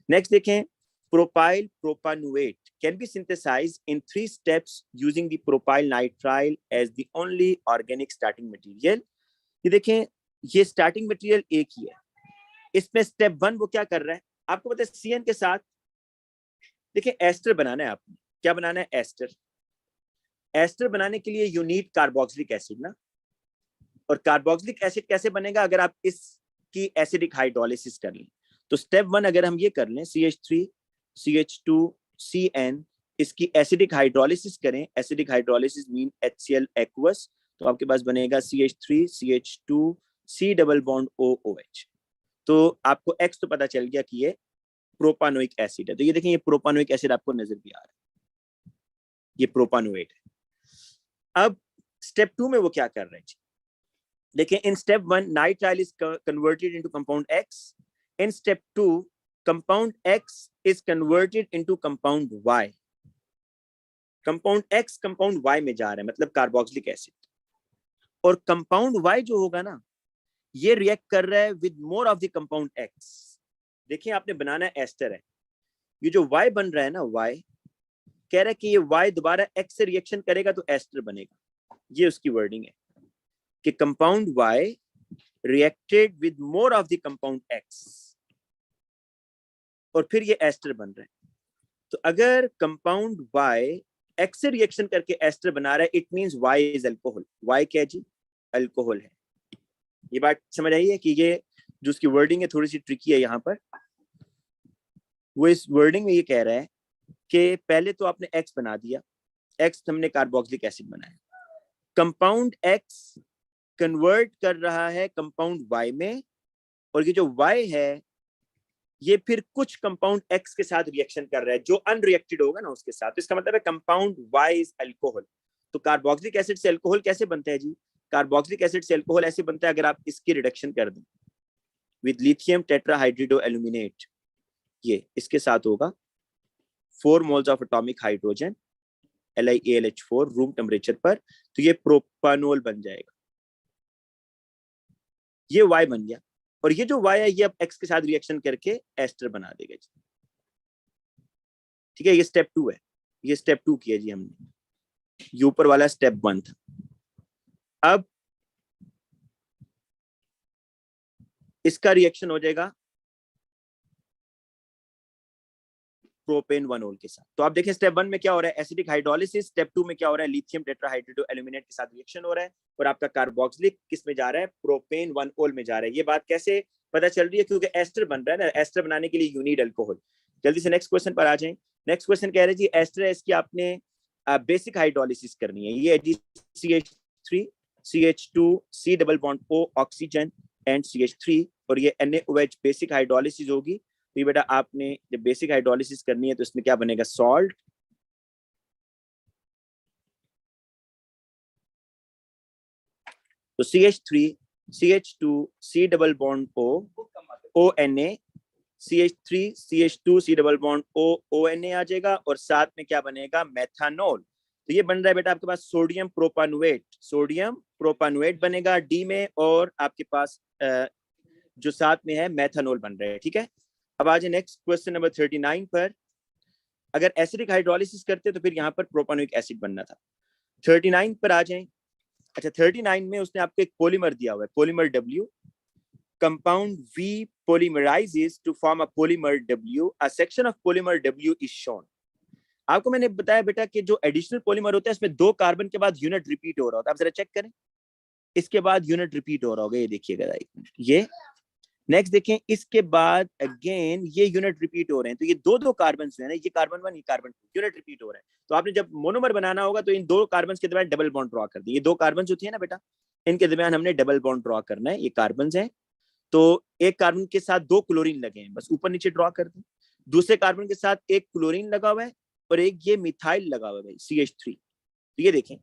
नेक्स्ट देखें, propyl propanoate can be synthesised in 3 steps using the propyl nitrile as the only organic starting material. ये देखें ये स्टार्टिंग मटेरियल एक ही है, इसमें स्टेप 1 वो क्या कर रहा है आपको पता है, CN के साथ देखिए एस्टर बनाना है आपने। क्या बनाना है, एस्टर। एस्टर बनाने के लिए यू नीड कार्बोक्सिलिक एसिड ना, और कार्बोक्सिलिक एसिड कैसे बनेगा, अगर आप इसकी एसिडिक हाइड्रोलिसिस कर लें। तो स्टेप 1 अगर हम ये कर लें, CH3 CH2 CN, इसकी एसिडिक हाइड्रोलिसिस करें, acidic hydrolysis mean HCl aqueous, तो आपके पास बनेगा CH3 CH2 C double bond O OH। तो आपको X तो पता चल गया कि ये प्रोपानोइक एसिड है। तो ये देखें, ये प्रोपानोइक एसिड आपको नजर भी आ रहा है, ये प्रोपानोएट है। अब स्टेप 2 में वो क्या कर रहे हैं, देखिए, in step 1 nitrile is converted into compound X। In step 2 compound X is converted into compound Y। Compound X compound Y में जा रहा है, मतलब कार्बोक्सिलिक एसिड। और कंपाउंड Y जो होगा ना, ये रिएक्ट कर रहा है with more of the compound X। देखिए, आपने बनाना है एस्टर है, ये जो Y बन रहा है ना, Y कह रहा है कि ये Y दोबारा X से रिएक्शन करेगा तो एस्टर बनेगा। ये उसकी वर्डिंग है कि compound Y reacted with more of the compound X, और फिर ये एस्टर बन रहा है। तो अगर कंपाउंड Y X से रिएक्शन करके एस्टर बना रहा है, it means Y is alcohol. Y क्या जी? अल्कोहल है। ये बात समझ आई है कि ये जो उसकी वर्डिंग है थोड़ी सी ट्रिकी है यहाँ पर। वो इस वर्डिंग में ये कह रहा है कि पहले तो आपने X बना दिया, X हमने कार्बोक्सिलिक एसिड बनाया, कंपाउंड X कन्वर्ट कर रहा है कंपाउंड Y में, और ये जो Y है ये फिर कुछ कंपाउंड X के साथ रिएक्शन कर रहा है, जो अनरिएक्टेड होगा ना उसके साथ। तो इसका मतलब है कंपाउंड Y इज अल्कोहल। तो कार्बोक्सिलिक एसिड से अल्कोहल कैसे बनता है जी? कार्बोक्सिलिक एसिड से अल्कोहल ऐसे बनता है अगर आप इसकी रिडक्शन कर दें विद लिथियम टेट्राहाइड्रिडो एल्यूमिनेट, ये इसके साथ होगा 4 moles of atomic hydrogen LiAlH4 room temperature पर, तो ये प्रोपानोल बन जाएगा। ये Y बन गया, और ये जो Y है ये अब X के साथ रिएक्शन करके एस्टर बना देगा जी। ठीक है, ये स्टेप 2 है, ये स्टेप 2 किया जी हमने, ये ऊपर वाला स्टेप 1 था। अब इसका रिएक्शन हो जाएगा प्रोपेन 1 के साथ। तो आप देखें स्टेप 1 में क्या हो रहा है, एसिडिक हाइड्रोलिसिस। स्टेप 2 में क्या हो रहा है, लिथियम टेट्राहाइड्रिडो एल्यूमिनेट के साथ रिएक्शन हो रहा है, और आपका कार्बोक्सिलिक किस में जा रहा है, प्रोपेन 1 में जा रहा है। ये बात कैसे पता चल रही है? क्योंकि एस्टर बन रहा है ना, एस्टर बनाने के लिए यू नीड अल्कोहल। जल्दी से नेक्स्ट क्वेश्चन पर आ जाएं। नेक्स्ट क्वेश्चन कह रहे हैं जी, एस्टर है, इसकी आपने बेसिक हाइड्रोलिसिस करनी है। ये CH3 CH2 C double bond O oxygen and CH3, और ये NaOH बेसिक हाइड्रोलिसिस होगी। तो ये बेटा आपने जब बेसिक हाइड्रोलिसिस करनी है तो इसमें क्या बनेगा, सॉल्ट, तो CH3 CH2 C double bond O ONA, CH3 CH2 C double bond O ONA आ जाएगा, और साथ में क्या बनेगा, मेथानॉल। तो ये बन रहा है बेटा आपके पास सोडियम प्रोपानोएट, सोडियम प्रोपानोएट बनेगा D में, और आपके पास जो साथ में है मेथानॉल बन रहा है। ठीक है, अब आ जाए नेक्स्ट क्वेश्चन नंबर 39 पर। अगर एसिडिक हाइड्रोलिसिस करते तो फिर यहाँ पर प्रोपानोइक एसिड बनना था। 39 पर आ जाएं। अच्छा, 39 में उसने आपको एक पॉलीमर दिया हुआ है, polymer W। Compound V polymerizes to form a polymer W. A section of polymer W is shown. आपको मैंने बताया बेटा कि जो एडिशनल पॉलीमर होता है इसमें 2 कार्बन के बाद यूनिट रिपीट हो रहा होता है। आप जरा चेक करें, इसके बाद यूनिट रिपीट हो रहा होगा, ये देखिएगा, ये नेक्स्ट देखें, इसके बाद अगेन ये यूनिट रिपीट हो रहे हैं। तो ये दो कार्बन जो है ना, ये कार्बन 1 ये कार्बन 2 यूनिट रिपीट हो रहे हैं। तो आपने जब मोनोमर बनाना होगा तो इन 2 कार्बन के दरमियान डबल बॉन्ड ड्रॉ कर दी। ये 2 कार्बन होती है ना बेटा, इनके दरमियान हमने डबल बॉन्ड ड्रॉ करना है। ये कार्बन है, तो एक कार्बन के साथ 2 क्लोरीन लगे हैं, बस ऊपर नीचे ड्रॉ कर दें। दूसरे कार्बन के साथ एक क्लोरीन लगा हुआ है और एक ये मिथाइल लगा हुआ है, CH3। तो ये देखें,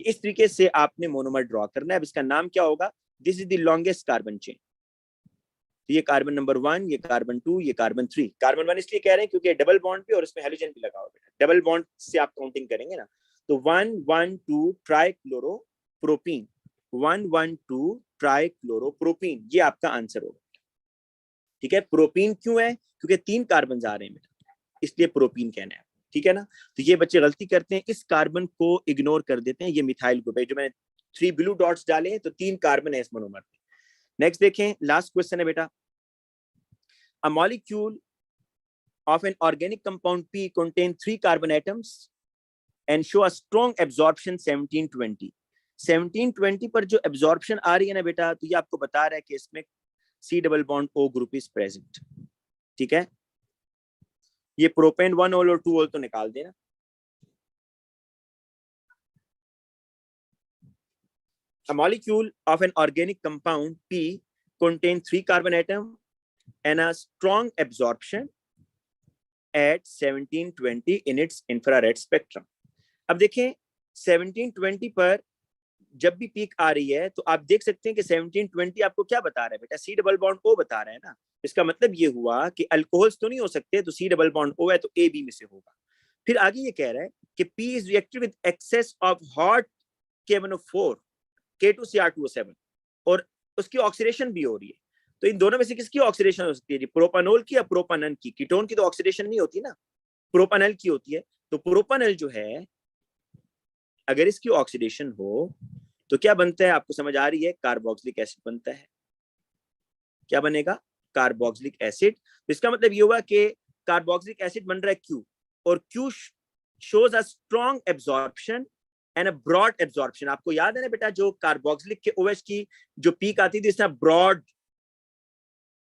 इस तरीके से आपने मोनोमर ड्रॉ करना है। अब इसका नाम क्या होगा, this is the longest carbon chain. तो ये कार्बन नंबर 1, ये कार्बन 2, ये कार्बन 3। कार्बन 1 इसलिए कह रहे हैं क्योंकि डबल बॉन्ड पे और इसमें हेलोजन भी लगा हुआ है। डबल बॉन्ड से आप काउंटिंग करेंगे ना, तो 1 1 2 ट्राइक्लोरोप्रोपीन, 1 1 2 ट्राइक्लोरोप्रोपीन, ये आपका आंसर होगा। ठीक है, प्रोपीन क्यों है, क्योंकि 3 कार्बन आ रहे हैं, इसलिए प्रोपीन कहना है। ठीक है ना, तो ये बच्चे गलती करते हैं, इस कार्बन को इग्नोर कर देते हैं, ये मिथाइल ग्रुप है। जो मैंने 3 ब्लू डॉट्स डाले हैं तो 3 कार्बन है इस मोनोमर में। नेक्स्ट देखें, लास्ट क्वेश्चन है बेटा, a molecule of an organic compound P contain 3 carbon atoms and show a strong absorption 1720। 1720 पर जो absorption आ रही है ना बेटा, तो ये आपको बता रहा है कि इसमें C double bond O group is present. ठीक है, ये प्रोपेन 1 और 2 तो निकाल देना। A molecule of an organic compound P contains 3 carbon atoms and a strong absorption at 1720 in its infrared spectrum. अब देखें 1720 पर जब भी पीक आ रही है तो आप देख सकते हैं कि 1720 आपको क्या बता रहा है बेटा, सी डबल बॉन्ड ओ बता रहा है ना। इसका मतलब ये हुआ कि अल्कोहल्स तो नहीं हो सकते, तो सी डबल बॉन्ड ओ है तो ए बी में से होगा। फिर आगे ये कह रहा है कि P is reacted with excess of hot K1O4 K2Cr2O7 और उसकी ऑक्सीडेशन भी हो रही है। तो इन दोनों में से किसकी ऑक्सीडेशन हो सकती है जी, प्रोपानोल की या प्रोपानन की? कीटोन की तो ऑक्सीडेशन नहीं होती ना, प्रोपानल की होती है। तो प्रोपानल जो है अगर इसकी ऑक्सीडेशन हो तो क्या बनता है, आपको समझ आ रही है? कार्बोक्सिलिक एसिड बनता है। क्या बनेगा? Carboxylic acid. तो इसका मतलब ये हुआ कि कार्बोक्सिलिक एसिड बन रहा है क्यू, और Q shows a strong absorption and a broad absorption. आपको याद है ना बेटा, जो कार्बोक्सिलिक के ओएच की जो पीक आती थी इसमें ब्रॉड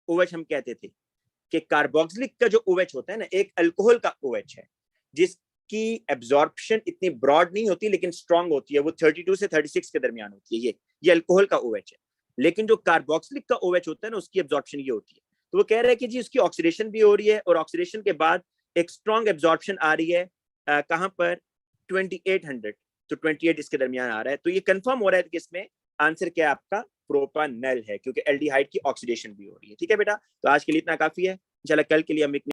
ओएच हम कहते थे कि कार्बोक्सिलिक का जो ओएच होता है ना, एक अल्कोहल का ओएच है जिसकी एब्जॉर्प्शन इतनी ब्रॉड नहीं होती लेकिन स्ट्रॉन्ग होती है, वो 32 से 36 के दरमियान होती है। ये अल्कोहल का ओएच है। लेकिन जो कार्बोक्सिलिक का OH होता है ना, उसकी एब्जॉर्प्शन ये होती है। तो वो कह रहे हैं कि जी उसकी ऑक्सीडेशन भी हो रही है और ऑक्सीडेशन के बाद एक स्ट्रॉन्ग एब्जॉर्प्शन आ रही है। कहां पर? 2800, तो 28 इसके दरमियान आ रहा है। तो ये कंफर्म हो रहा है कि इसमें आंसर क्या है आपका? प्रोपानल है, क्योंकि एल्डिहाइड की ऑक्सीडेशन भी हो रही है। ठीक है बेटा, तो आज के लिए इतना काफी है। इंशाल्लाह कल के लिए हम एक